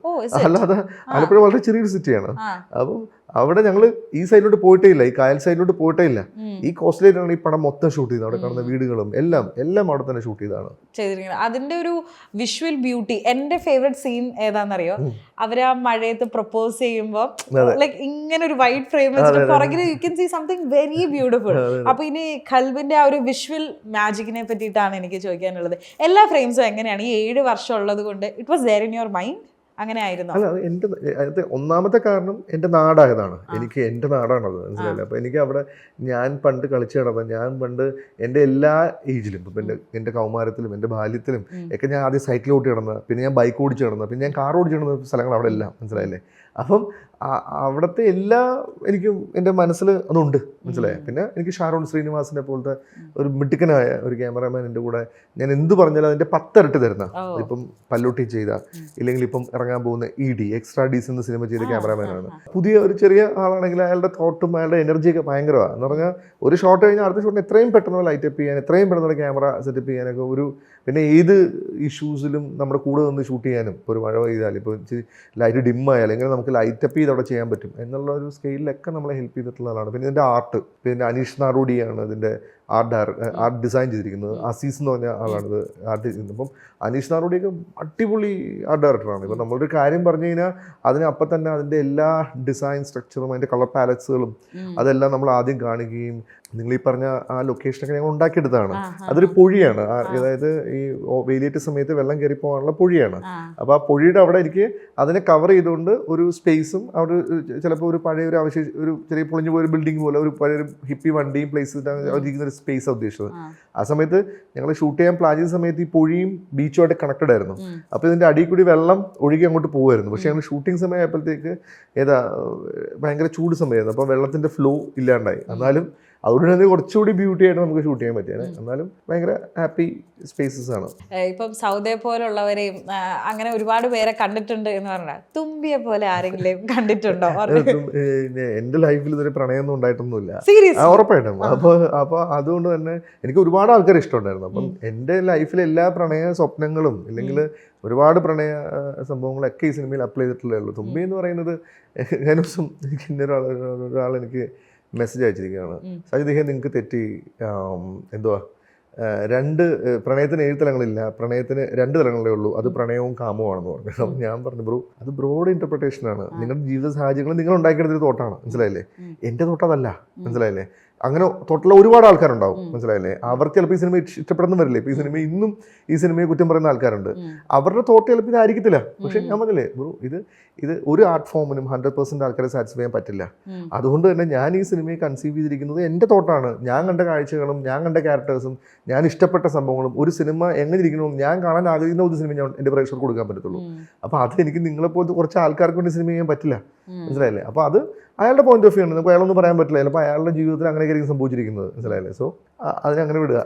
അല്ലാതെ ആലപ്പുഴ വളരെ ചെറിയൊരു സിറ്റിയാണ്. അപ്പം അവിടെ ഞങ്ങൾ ഈ സൈഡിലോട്ട് പോയിട്ടേ ഇല്ല, ഈ കായൽ സൈഡിലോട്ട് പോയിട്ടേ ഇല്ല. ഈ കോസ്റ്റ്ലൈറ്റാണ് ഈ പടം മൊത്തം ഷൂട്ട് ചെയ്തത്. അവിടെ കാണുന്ന വീടുകളും എല്ലാം അവിടെ തന്നെ ഷൂട്ട് ചെയ്തതാണ് ചെയ്തിരിക്കുന്നത്. അതിന്റെ ഒരു വിഷ്വൽ ബ്യൂട്ടി. എന്റെ ഫേവറേറ്റ് സീൻ ഏതാണെന്നറിയോ? അവര് ആ മഴയത്ത് പ്രപ്പോസ് ചെയ്യുമ്പോൾ ലൈക്ക് ഇങ്ങനെ ഒരു വൈറ്റ് ഫ്രെയിം വെച്ചിട്ട് പുറകിൽ you can see something very beautiful. അപ്പൊ ഇനി ഖൽബിന്റെ ആ ഒരു വിഷ്വൽ മാജിക്കിനെ പറ്റിയിട്ടാണ് എനിക്ക് ചോദിക്കാനുള്ളത്. എല്ലാ ഫ്രെയിംസും എങ്ങനെയാണ് ഈ 7 വർഷം ഉള്ളത് കൊണ്ട് it was there in your mind? അങ്ങനെ ആയിരുന്നു? അല്ല, എൻ്റെ ഒന്നാമത്തെ കാരണം എൻ്റെ നാടായതാണ്. എനിക്ക് എൻ്റെ നാടാണത്. മനസ്സിലായില്ലേ? അപ്പോൾ എനിക്ക് അവിടെ ഞാൻ പണ്ട് കളിച്ച് നടന്ന, ഞാൻ പണ്ട് എൻ്റെ എല്ലാ ഏജിലും, ഇപ്പം എൻ്റെ കൗമാരത്തിലും എൻ്റെ ബാല്യത്തിലും ഒക്കെ ഞാൻ ആദ്യം സൈക്കിൾ ഓടി കിടന്ന, പിന്നെ ഞാൻ ബൈക്ക് ഓടിച്ച് കിടന്ന, പിന്നെ ഞാൻ കാർ ഓടിച്ച് കിടന്ന സ്ഥലങ്ങൾ അവിടെ എല്ലാം. മനസ്സിലായില്ലേ? അപ്പം അവിടുത്തെ എല്ലാ എനിക്കും എൻ്റെ മനസ്സിൽ അതുണ്ട്. മനസ്സിലായി? പിന്നെ എനിക്ക് ഷാരോൺ ശ്രീനിവാസിനെ പോലത്തെ ഒരു മിടുക്കനായ ഒരു ക്യാമറാമാൻ എൻ്റെ കൂടെ ഞാൻ എന്ത് പറഞ്ഞാലും അതിൻ്റെ 10 ഇരട്ടി തരുന്ന, ഇപ്പം പല്ലൂട്ടി ചെയ്ത, ഇല്ലെങ്കിൽ ഇപ്പം ഇറങ്ങാൻ പോകുന്ന ED എക്സ്ട്രാ ഡീസ് എന്ന സിനിമ ചെയ്ത ക്യാമറാമാനാണ്. പുതിയ ഒരു ചെറിയ ആളാണെങ്കിൽ അയാളുടെ തോട്ടും അയാളുടെ എനർജിയൊക്കെ ഭയങ്കരമാണ്. എന്ന് പറഞ്ഞാൽ ഒരു ഷോട്ട് കഴിഞ്ഞാൽ അടുത്ത ഷോട്ടിന് എത്രയും പെട്ടെന്ന് ലൈറ്റപ്പ് ചെയ്യാൻ, എത്രയും പെട്ടെന്ന് ക്യാമറ സെറ്റപ്പ് ചെയ്യാനൊക്കെ ഒരു, പിന്നെ ഏത് ഇഷ്യൂസിലും നമ്മുടെ കൂടെ നിന്ന് ഷൂട്ട് ചെയ്യാനും, ഇപ്പോൾ ഒരു മഴ പെയ്താൽ, ഇപ്പോൾ ലൈറ്റ് ഡിമ്മായാലും എങ്ങനെ നമുക്ക് ലൈറ്റപ്പ് ചെയ്ത് അവിടെ ചെയ്യാൻ പറ്റും എന്നുള്ള ഒരു സ്കെയിലൊക്കെ നമ്മളെ ഹെൽപ്പ് ചെയ്തിട്ടുള്ള ആളാണ്. പിന്നെ ഇതിൻ്റെ ആർട്ട്, പിന്നെ അനീഷ് നാടോടിയാണ് ഇതിൻ്റെ ആർട്ട് ഡിസൈൻ ചെയ്തിരിക്കുന്നത്. അസീസ് എന്ന് പറഞ്ഞ ആളാണിത് ആർട്ട് ചെയ്തിരിക്കുന്നത്. അപ്പം അനീഷ് നാടോടിയൊക്കെ അടിപൊളി ആർട്ട് ഡയറക്ടറാണ്. ഇപ്പം നമ്മളൊരു കാര്യം പറഞ്ഞു കഴിഞ്ഞാൽ അതിനപ്പം തന്നെ അതിൻ്റെ എല്ലാ ഡിസൈൻ സ്ട്രക്ചറും അതിൻ്റെ കളർ പാലറ്റ്സുകളും അതെല്ലാം നമ്മൾ ആദ്യം കാണുകയും, നിങ്ങൾ ഈ പറഞ്ഞ ആ ലൊക്കേഷനൊക്കെ ഞങ്ങൾ ഉണ്ടാക്കിയെടുത്തതാണ്. അതൊരു പൊഴിയാണ്, അതായത് ഈ വേലിയേറ്റ സമയത്ത് വെള്ളം കയറി പോകാനുള്ള പൊഴിയാണ്. അപ്പോൾ ആ പൊഴിയുടെ അവിടെ എനിക്ക് അതിനെ കവർ ചെയ്തുകൊണ്ട് ഒരു സ്പേസും അവിടെ ചിലപ്പോൾ ഒരു പഴയ ഒരു ചെറിയ പൊളിഞ്ഞു പോയൊരു ബിൽഡിംഗ് പോലെ ഒരു പഴയൊരു ഹിപ്പി വണ്ടിയും പ്ലേസ് ഇരിക്കുന്ന ഒരു സ്പേസാണ് ഉദ്ദേശിച്ചത്. ആ സമയത്ത് ഞങ്ങൾ ഷൂട്ട് ചെയ്യാൻ പ്ലാൻ ചെയ്ത സമയത്ത് ഈ പൊഴിയും ബീച്ചുമായിട്ട് കണക്റ്റഡ് ആയിരുന്നു. അപ്പോൾ ഇതിൻ്റെ അടിയിൽ കൂടി വെള്ളം ഒഴുകി അങ്ങോട്ട് പോകുമായിരുന്നു. പക്ഷേ ഞങ്ങൾ ഷൂട്ടിംഗ് സമയമായപ്പോഴത്തേക്ക് ഭയങ്കര ചൂട് സമയമായിരുന്നു. അപ്പോൾ വെള്ളത്തിൻ്റെ ഫ്ലോ ഇല്ലാണ്ടായി. എന്നാലും അതുകൊണ്ട് തന്നെ കുറച്ചുകൂടി ബ്യൂട്ടി ആയിട്ട് നമുക്ക് ഷൂട്ട് ചെയ്യാൻ പറ്റിയാണ്. എന്നാലും ഭയങ്കര ഹാപ്പി സ്പേസസ് ആണ്. ഇപ്പം സൗദയെ പോലുള്ളവരെയും അങ്ങനെ ഒരുപാട് പേരെ കണ്ടിട്ടുണ്ട് എന്ന് പറഞ്ഞാൽ, തുമ്പിയെ പോലെ ആരെങ്കിലും കണ്ടിട്ടുണ്ടോ? എൻ്റെ ലൈഫിൽ ഇതൊരു പ്രണയമൊന്നും ഉണ്ടായിട്ടൊന്നുമില്ല, ഉറപ്പായിട്ടും. അപ്പോൾ അതുകൊണ്ട് തന്നെ എനിക്ക് ഒരുപാട് ആൾക്കാർ ഇഷ്ടമുണ്ടായിരുന്നു. അപ്പം എൻ്റെ ലൈഫിലെ എല്ലാ പ്രണയ സ്വപ്നങ്ങളും അല്ലെങ്കിൽ ഒരുപാട് പ്രണയ സംഭവങ്ങളൊക്കെ ഈ സിനിമയിൽ അപ്ലൈ ചെയ്തിട്ടുള്ളേ ഉള്ളൂ. തുമ്പി എന്ന് പറയുന്നത് ഞാൻ ദിവസം ഒരാൾ എനിക്ക് മെസ്സേജ് അയച്ചിരിക്കുകയാണ്, സജിദ് നിങ്ങൾക്ക് തെറ്റി, എന്തുവാ പ്രണയത്തിന് 7 തലങ്ങളില്ല, പ്രണയത്തിന് 2 തലങ്ങളേ ഉള്ളൂ, അത് പ്രണയവും കാമവുമാണെന്ന് പറഞ്ഞു. അപ്പം ഞാൻ പറഞ്ഞു, ബ്രോ അത് ബ്രോഡ് ഇന്റർപ്രിട്ടേഷനാണ്, നിങ്ങളുടെ ജീവിത സാഹചര്യങ്ങൾ നിങ്ങൾ ഉണ്ടാക്കിയെടുത്തൊരു തോട്ടാണ്. മനസ്സിലായില്ലേ? എൻ്റെ തോട്ടതല്ല. മനസ്സിലായില്ലേ? അങ്ങനെ തൊട്ടുള്ള ഒരുപാട് ആൾക്കാരുണ്ടാവും. മനസ്സിലായില്ലേ? അവർക്ക് ചിലപ്പോൾ ഈ സിനിമ ഇഷ്ടപ്പെടുന്ന വരില്ലേ. ഇപ്പോൾ ഈ സിനിമയെ കുറ്റം പറയുന്ന ആൾക്കാരുണ്ട്. അവരുടെ തോട്ട് ചിലപ്പോൾ ഇതായിരിക്കത്തില്ല. പക്ഷെ ഞാൻ പറഞ്ഞില്ലേ ബ്രോ, ഇത് ഒരു ആർട്ട് ഫോമിനും 100% ആൾക്കാരെ സാറ്റിസ്ഫൈ ചെയ്യാൻ പറ്റില്ല. അതുകൊണ്ട് തന്നെ ഞാൻ ഈ സിനിമയെ കൺസീവ് ചെയ്തിരിക്കുന്നത് എൻ്റെ തോട്ടാണ്. ഞാൻ കണ്ട കാഴ്ചകളും ഞാൻ കണ്ട ക്യാരക്ടേഴ്സും ഞാൻ ഇഷ്ടപ്പെട്ട സംഭവങ്ങളും, ഒരു സിനിമ എങ്ങനെ ഇരിക്കണമെന്നും ഞാൻ കാണാൻ ആഗ്രഹിക്കുന്ന ഒരു സിനിമ ഞാൻ എൻ്റെ പ്രേക്ഷകർക്ക് കൊടുക്കാൻ പറ്റത്തുള്ളൂ. അപ്പോൾ അത് എനിക്ക് നിങ്ങളെപ്പോലത്തെ കുറച്ച് ആൾക്കാർക്ക് വേണ്ടി സിനിമ ചെയ്യാൻ പറ്റില്ല. മനസ്സിലായില്ലേ? അപ്പോൾ അത് അയാളുടെ പോയിന്റ് ഓഫ് വ്യൂ ആണ്. നമുക്ക് അയാളൊന്നും പറയാൻ പറ്റില്ല. ചിലപ്പോൾ അയാളുടെ ജീവിതത്തിൽ അങ്ങനെയൊക്കെ സംഭവിച്ചിരിക്കുന്നത്. മനസ്സിലായില്ലേ? സോ അതിനങ്ങനെ വിടുക.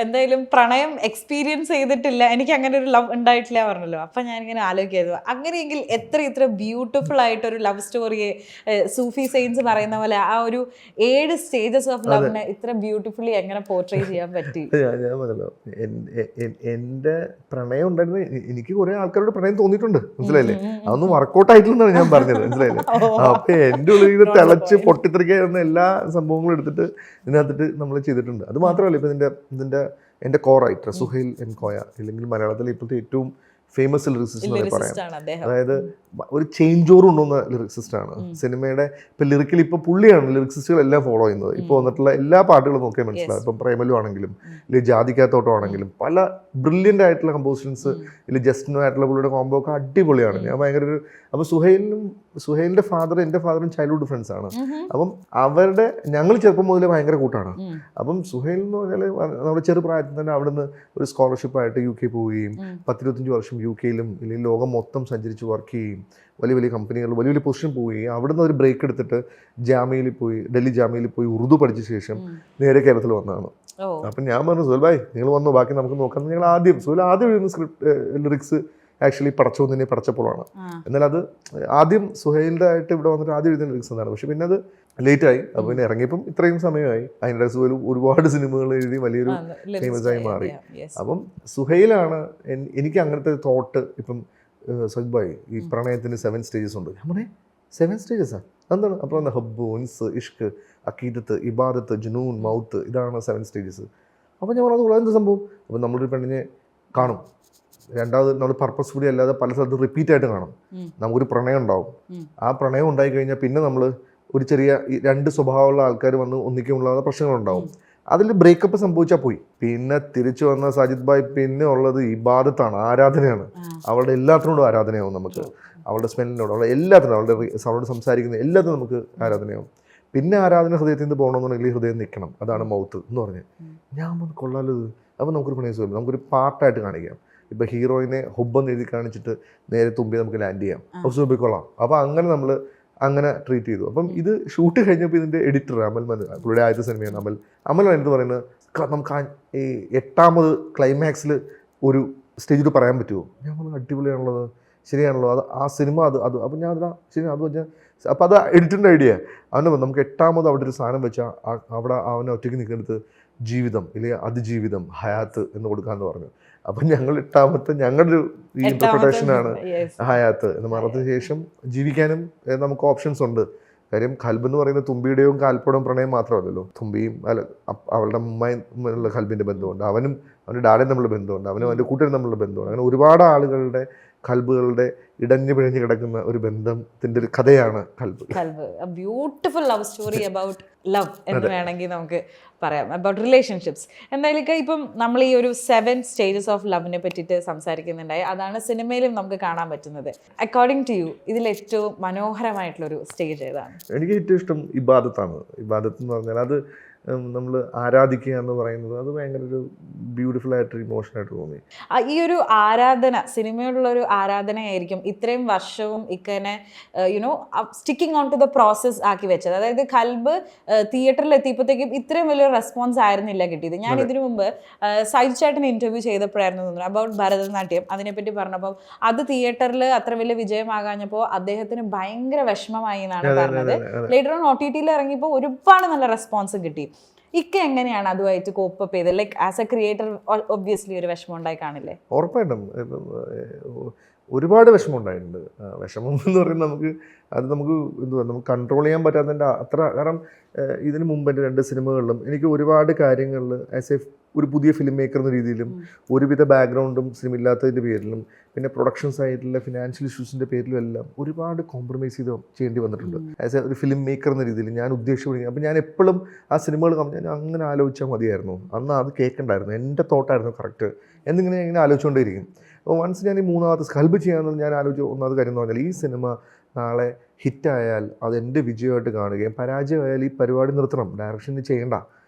എന്തായാലും പ്രണയം എക്സ്പീരിയൻസ് ചെയ്തിട്ടില്ല, എനിക്ക് അങ്ങനെ ഒരു ലവ് ഉണ്ടായിട്ടില്ല പറഞ്ഞല്ലോ. അപ്പം ഞാനിങ്ങനെ ആലോചിക്കായിരുന്നു, അങ്ങനെയെങ്കിൽ എത്ര ബ്യൂട്ടിഫുൾ ആയിട്ടൊരു ലവ് സ്റ്റോറിയെ സൂഫി സെയിൻസ് പറയുന്ന പോലെ ആ ഒരു 7 സ്റ്റേജസ് ഓഫ് ലവിനെ ഇത്ര ബ്യൂട്ടിഫുള്ളി എങ്ങനെ പോർട്രേ ചെയ്യാൻ പറ്റി? ഞാൻ പറഞ്ഞല്ലോ, എൻ്റെ പ്രണയം ഉണ്ടായിരുന്നു. എനിക്ക് കുറെ ആൾക്കാരോട് പ്രണയം തോന്നിയിട്ടുണ്ട്. മനസ്സിലായില്ലേ? അതൊന്നും വർക്കൗട്ട് ആയിട്ടില്ലെന്നാണ് ഞാൻ പറഞ്ഞത്. മനസ്സിലായില്ലേ? അപ്പൊ എൻ്റെ ഉള്ളിൽ തിളച്ച് പൊട്ടിത്തെറിക്കുന്ന എല്ലാ സംഭവങ്ങളും എടുത്തിട്ട് ഇതിനകത്തിട്ട് നമ്മൾ ചെയ്തിട്ടുണ്ട്. അത് മാത്രമല്ല, ഇപ്പം എൻ്റെ കോ റൈറ്റർ സുഹൈൽ എൻ കോയ, ഇല്ലെങ്കിൽ മലയാളത്തിലെ ഇപ്പോഴത്തെ ഏറ്റവും ഫേമസ് ലിറിസിസ്റ്റ് എന്ന് പറയാം. അതായത് ഒരു ചേഞ്ച് ഓവർ ഉണ്ടോന്ന ലിറിക്സിസ്റ്റ് ആണ് സിനിമയുടെ. ഇപ്പം ലിറിക്കൽ ഇപ്പോൾ പുള്ളിയാണ് ലിറിക്സിസ്റ്റുകളെല്ലാം ഫോളോ ചെയ്യുന്നത്. ഇപ്പോൾ വന്നിട്ടുള്ള എല്ലാ പാട്ടുകളും നോക്കിയാൽ മനസ്സിലാവും. ഇപ്പം പ്രേമലു ആണെങ്കിലും ഇല്ലെങ്കിൽ ജാതിക്കാത്തോട്ടം ആണെങ്കിലും പല ബ്രില്യൻ്റ് ആയിട്ടുള്ള കമ്പോസിഷൻസ്, ഇല്ലെങ്കിൽ ജസ്റ്റിനും ആയിട്ടുള്ള പുള്ളിയുടെ കോംബോ ഒക്കെ അടിപൊളിയാണ്. ഞാൻ ഭയങ്കര അപ്പോൾ സുഹൈലിനും സുഹൈലിന്റെ ഫാദർ എൻ്റെ ഫാദറും ചൈൽഡ്ഹുഡ് ഫ്രണ്ട്സ് ആണ്. അപ്പം അവരുടെ ഞങ്ങൾ ചെറുപ്പം മുതലേ ഭയങ്കര കൂട്ടാണ്. അപ്പം സുഹൈൽ എന്ന് പറഞ്ഞാൽ നമ്മുടെ ചെറുപ്രായത്തിൽ തന്നെ അവിടുന്ന് ഒരു സ്കോളർഷിപ്പായിട്ട് UK പോവുകയും 10-25 വർഷം UK യിലും ഇല്ലെങ്കിൽ ലോകം മൊത്തം സഞ്ചരിച്ച് വർക്ക് ചെയ്യുകയും വലിയ വലിയ കമ്പനികൾ വലിയ വലിയ പൊസിഷൻ പോവുകയും അവിടുന്ന് ഒരു ബ്രേക്ക് എടുത്തിട്ട് ജാമ്യയിൽ പോയി ഡൽഹി ജാമ്യയിൽ പോയി ഉറുദു പഠിച്ച ശേഷം നേരെ കേരളത്തിൽ വന്നതാണ്. അപ്പം ഞാൻ പറഞ്ഞു സുഹൈൽ ഭായ് നിങ്ങൾ വന്നു ബാക്കി നമുക്ക് നോക്കാം. ഞങ്ങൾ സുഹൈൽ ആദ്യം എഴുതുന്ന സ്ക്രിപ്റ്റ് ലിറിക്സ് ആക്ച്വലി പടച്ചോന്നിനെ പടച്ചപ്പോഴാണ്. എന്നാൽ അത് ആദ്യം സുഹൈലിൻ്റെ ആയിട്ട് ഇവിടെ വന്നിട്ട് ആദ്യം എഴുതുന്ന ലിറിക്സ് എന്നാണ്. പക്ഷെ പിന്നെ അത് ലേറ്റായി. അപ്പോൾ പിന്നെ ഇറങ്ങിയപ്പം ഇത്രയും സമയമായി. അതിൻ്റെ സുഹൈൽ ഒരുപാട് സിനിമകൾ എഴുതി വലിയൊരു ഫേമസ് ആയി മാറി. അപ്പം സുഹൈലാണ് എനിക്ക് അങ്ങനത്തെ തോട്ട്. ഇപ്പം സുഹൈൽ ഭായ് ഈ പ്രണയത്തിന് 7 സ്റ്റേജസ് ഉണ്ട്. ഞാൻ പറഞ്ഞേ 7 സ്റ്റേജസാണ് എന്താണ്? അപ്പോൾ ഹബ്ബ്, ഉൻസ്, ഇഷ്ക്, അക്കീദത്ത്, ഇബാദത്ത്, ജുനൂൻ, മൗത്ത്, ഇതാണ് 7 സ്റ്റേജസ്. അപ്പോൾ ഞാൻ പറഞ്ഞത് എന്ത് സംഭവം? അപ്പോൾ നമ്മളൊരു പെണ്ണിനെ കാണും, രണ്ടാമത് നമ്മൾ പർപ്പസ്ഫുള്ളി അല്ലാതെ പല സ്ഥലത്തും റിപ്പീറ്റ് ആയിട്ട് കാണും. നമുക്കൊരു പ്രണയം ഉണ്ടാവും. ആ പ്രണയം ഉണ്ടായി കഴിഞ്ഞാൽ പിന്നെ നമ്മൾ ഒരു ചെറിയ 2 സ്വഭാവമുള്ള ആൾക്കാർ വന്ന് ഒന്നിക്കുമുള്ള പ്രശ്നങ്ങളുണ്ടാവും. അതിൽ ബ്രേക്കപ്പ് സംഭവിച്ചാൽ പോയി. പിന്നെ തിരിച്ചു വന്ന സാജിദ് ഭായ് പിന്നെ ഉള്ളത് ഇബാദത്താണ്, ആരാധനയാണ്. അവളുടെ എല്ലാത്തിനോടും ആരാധനയാവും നമുക്ക്. അവളുടെ സ്മെല്ലിനോട്, അവളുടെ എല്ലാത്തിനും, അവളോട് സംസാരിക്കുന്ന എല്ലാത്തിനും നമുക്ക് ആരാധനയാവും. പിന്നെ ആരാധന ഹൃദയത്തിൽ നിന്ന് പോകണമെന്നുണ്ടെങ്കിൽ ഹൃദയം നിൽക്കണം. അതാണ് മൗത്ത് എന്ന് പറഞ്ഞത്. ഞാൻ ഒന്ന് കൊള്ളാലത്. അപ്പോൾ നമുക്കൊരു പ്രണയം, നമുക്കൊരു പാർട്ടായിട്ട് കാണിക്കാം. ഇപ്പോൾ ഹീറോയിനെ ഹുബ്ബെന്ന് എഴുതി കാണിച്ചിട്ട് നേരെ തുമ്പി നമുക്ക് ലാൻഡ് ചെയ്യാം, സുബിക്കൊള്ളാം. അപ്പോൾ അങ്ങനെ നമ്മൾ അങ്ങനെ ട്രീറ്റ് ചെയ്തു. അപ്പം ഇത് ഷൂട്ട് കഴിഞ്ഞപ്പോൾ ഇതിൻ്റെ എഡിറ്റർ അമൽ, പുള്ളിയുടെ ആദ്യത്തെ സിനിമയാണ് അമൽ എന്ത് പറയുന്നത്, നമുക്ക് ഈ 8ാമത് ക്ലൈമാക്സിൽ ഒരു സ്റ്റേജിൽ പറയാൻ പറ്റുമോ? ഞാൻ പറഞ്ഞു അടിപൊളിയാണുള്ളത്, ശരിയാണല്ലോ, അത് ആ സിനിമ അത് അപ്പം ഞാൻ അതിനാ ശരി അത് വെച്ചാൽ അപ്പോൾ അത് എഡിറ്ററിൻ്റെ ഐഡിയ. അവന് നമുക്ക് 8ാമത് അവിടെ ഒരു സാധനം വെച്ചാൽ അവിടെ അവനെ ഒറ്റയ്ക്ക് നിൽക്കുന്നത് ജീവിതം ഇല്ലെങ്കിൽ അതിജീവിതം, ഹയാത്ത് എന്ന് കൊടുക്കാമെന്ന് പറഞ്ഞു. അപ്പം ഞങ്ങൾ 8ാമത്തെ ഞങ്ങളുടെ ഒരു ഇൻ്റർപ്രിട്ടേഷനാണ് ഹയാത്ത് എന്ന് പറഞ്ഞതിന് ശേഷം ജീവിക്കാനും നമുക്ക് ഓപ്ഷൻസ് ഉണ്ട്. കാര്യം ഖൽബ് എന്ന് പറയുന്നത് തുമ്പിയുടെയും കാൽപ്പടവും പ്രണയം മാത്രമല്ലല്ലോ. തുമ്പിയും അവളുടെ ഉമ്മയുള്ള ഖൽബിൻ്റെ ബന്ധമുണ്ട്, അവനും അവൻ്റെ ഡാഡയും തമ്മിലുള്ള ബന്ധമുണ്ട്, അവനും അവൻ്റെ കൂട്ടുകാരും തമ്മിലുള്ള ബന്ധമുണ്ട്. അങ്ങനെ ഒരുപാട് ആളുകളുടെ ഖൽബുകളുടെ ഇടഞ്ഞു പിഴഞ്ഞു കിടക്കുന്ന ഒരു ബന്ധത്തിന്റെ ഒരു കഥയാണ് Qalb. Beautiful love story about love എന്ന് വേണമെങ്കിൽ നമുക്ക് പറയാം, അബൌട്ട് റിലേഷൻഷിപ്സ്. എന്തായാലും ഇപ്പം നമ്മൾ ഈ ഒരു 7 സ്റ്റേജസ് ഓഫ് ലവിനെ പറ്റിയിട്ട് സംസാരിക്കുന്നുണ്ടായി. അതാണ് സിനിമയിലും നമുക്ക് കാണാൻ പറ്റുന്നത്. അക്കോർഡിംഗ് ടു യു ഇതിൽ ഏറ്റവും മനോഹരമായിട്ടുള്ളൊരു സ്റ്റേജ് ഏതാണ്? എനിക്ക് ഏറ്റവും ഇഷ്ടം ഇബാദത്താണ്. ഇബാദത്ത് എന്ന് പറഞ്ഞാൽ അത് നമ്മൾ ആരാധിക്കുക എന്ന് പറയുന്നത് അത് ഭയങ്കര ഒരു ബ്യൂട്ടിഫുൾ ആയിട്ടൊരു ഇമോഷനായിട്ട് തോന്നി. ഈ ഒരു ആരാധന, സിനിമയോടുള്ള ഒരു ആരാധനയായിരിക്കും ഇത്രയും വർഷവും ഇക്കനെ you know sticking on to the process ആക്കി വെച്ചത്. അതായത് ഖൽബ് തിയേറ്ററിൽ എത്തിയപ്പോഴത്തേക്കും ഇത്രയും വലിയൊരു റെസ്പോൺസ് ആയിരുന്നില്ല കിട്ടിയത്. ഞാൻ ഇതിനു മുമ്പ് സൈജ് ചേട്ടൻ ഇന്റർവ്യൂ ചെയ്തപ്പോഴായിരുന്നു തോന്നുന്നു അബൌട്ട് ഭരതനാട്യം, അതിനെപ്പറ്റി പറഞ്ഞപ്പോൾ അത് തിയേറ്ററിൽ അത്ര വലിയ വിജയമാകാഞ്ഞപ്പോൾ അദ്ദേഹത്തിന് ഭയങ്കര വിഷമമായി എന്നാണ് പറഞ്ഞത്. ലേറ്റർ ഓൺ OTT ഇറങ്ങിയപ്പോൾ ഒരുപാട് നല്ല റെസ്പോൺസും കിട്ടി. ഇക്ക എങ്ങനെയാണ് അതുമായിട്ട് കോപ്പപ്പ് ചെയ്തത്? Like as A creator obviously ഒരു വിഷമം ഉണ്ടായി കാണില്ലേ? ഉറപ്പായിട്ടും ഒരുപാട് വിഷമം ഉണ്ടായിട്ടുണ്ട്. വിഷമം എന്ന് പറയുന്നത് നമുക്ക് എന്തുവാ നമുക്ക് കൺട്രോൾ ചെയ്യാൻ പറ്റാത്തതിൻ്റെ അത്ര. കാരണം ഇതിന് മുമ്പ് എൻ്റെ 2 സിനിമകളിലും എനിക്ക് ഒരുപാട് കാര്യങ്ങളിൽ ആസ് എ ഒരു പുതിയ ഫിലിം മേക്കർ എന്ന രീതിയിലും ഒരുവിധ ബാക്ക്ഗ്രൗണ്ടും സിനിമ ഇല്ലാത്തതിൻ്റെ പേരിലും പിന്നെ പ്രൊഡക്ഷൻ സൈഡിലെ ഫിനാൻഷ്യൽ ഇഷ്യൂസിൻ്റെ പേരിലും എല്ലാം ഒരുപാട് കോംപ്രമൈസ് ചെയ്യേണ്ടി വന്നിട്ടുണ്ട്. ആസ് എ ഒരു ഫിലിം മേക്കർ എന്ന രീതിയിൽ ഞാൻ ഉദ്ദേശിച്ചു. അപ്പോൾ ഞാൻ എപ്പോഴും ആ സിനിമകൾ ഞാൻ അങ്ങനെ ആലോചിച്ചാൽ മതിയായിരുന്നു, അന്ന് അത് കേൾക്കണ്ടായിരുന്നു, എൻ്റെ തോട്ടായിരുന്നു കറക്റ്റ് എന്നിങ്ങനെ ഞാൻ ഇങ്ങനെ ആലോചിച്ചുകൊണ്ടേയിരിക്കും. അപ്പോൾ വൺസ് ഞാൻ ഈ 3ാമത്തെ ഖൽബ് ചെയ്യാമെന്ന് ഞാൻ ആലോചിച്ച ഒന്നാമത് കാര്യം എന്ന് പറഞ്ഞാൽ ഈ സിനിമ നാളെ ഹിറ്റായാൽ അത് എൻ്റെ വിജയമായിട്ട് കാണുകയും പരാജയമായാൽ ഈ പരിപാടി നിർത്തണം, ഡയറക്ഷൻ ചെയ്യേണ്ട,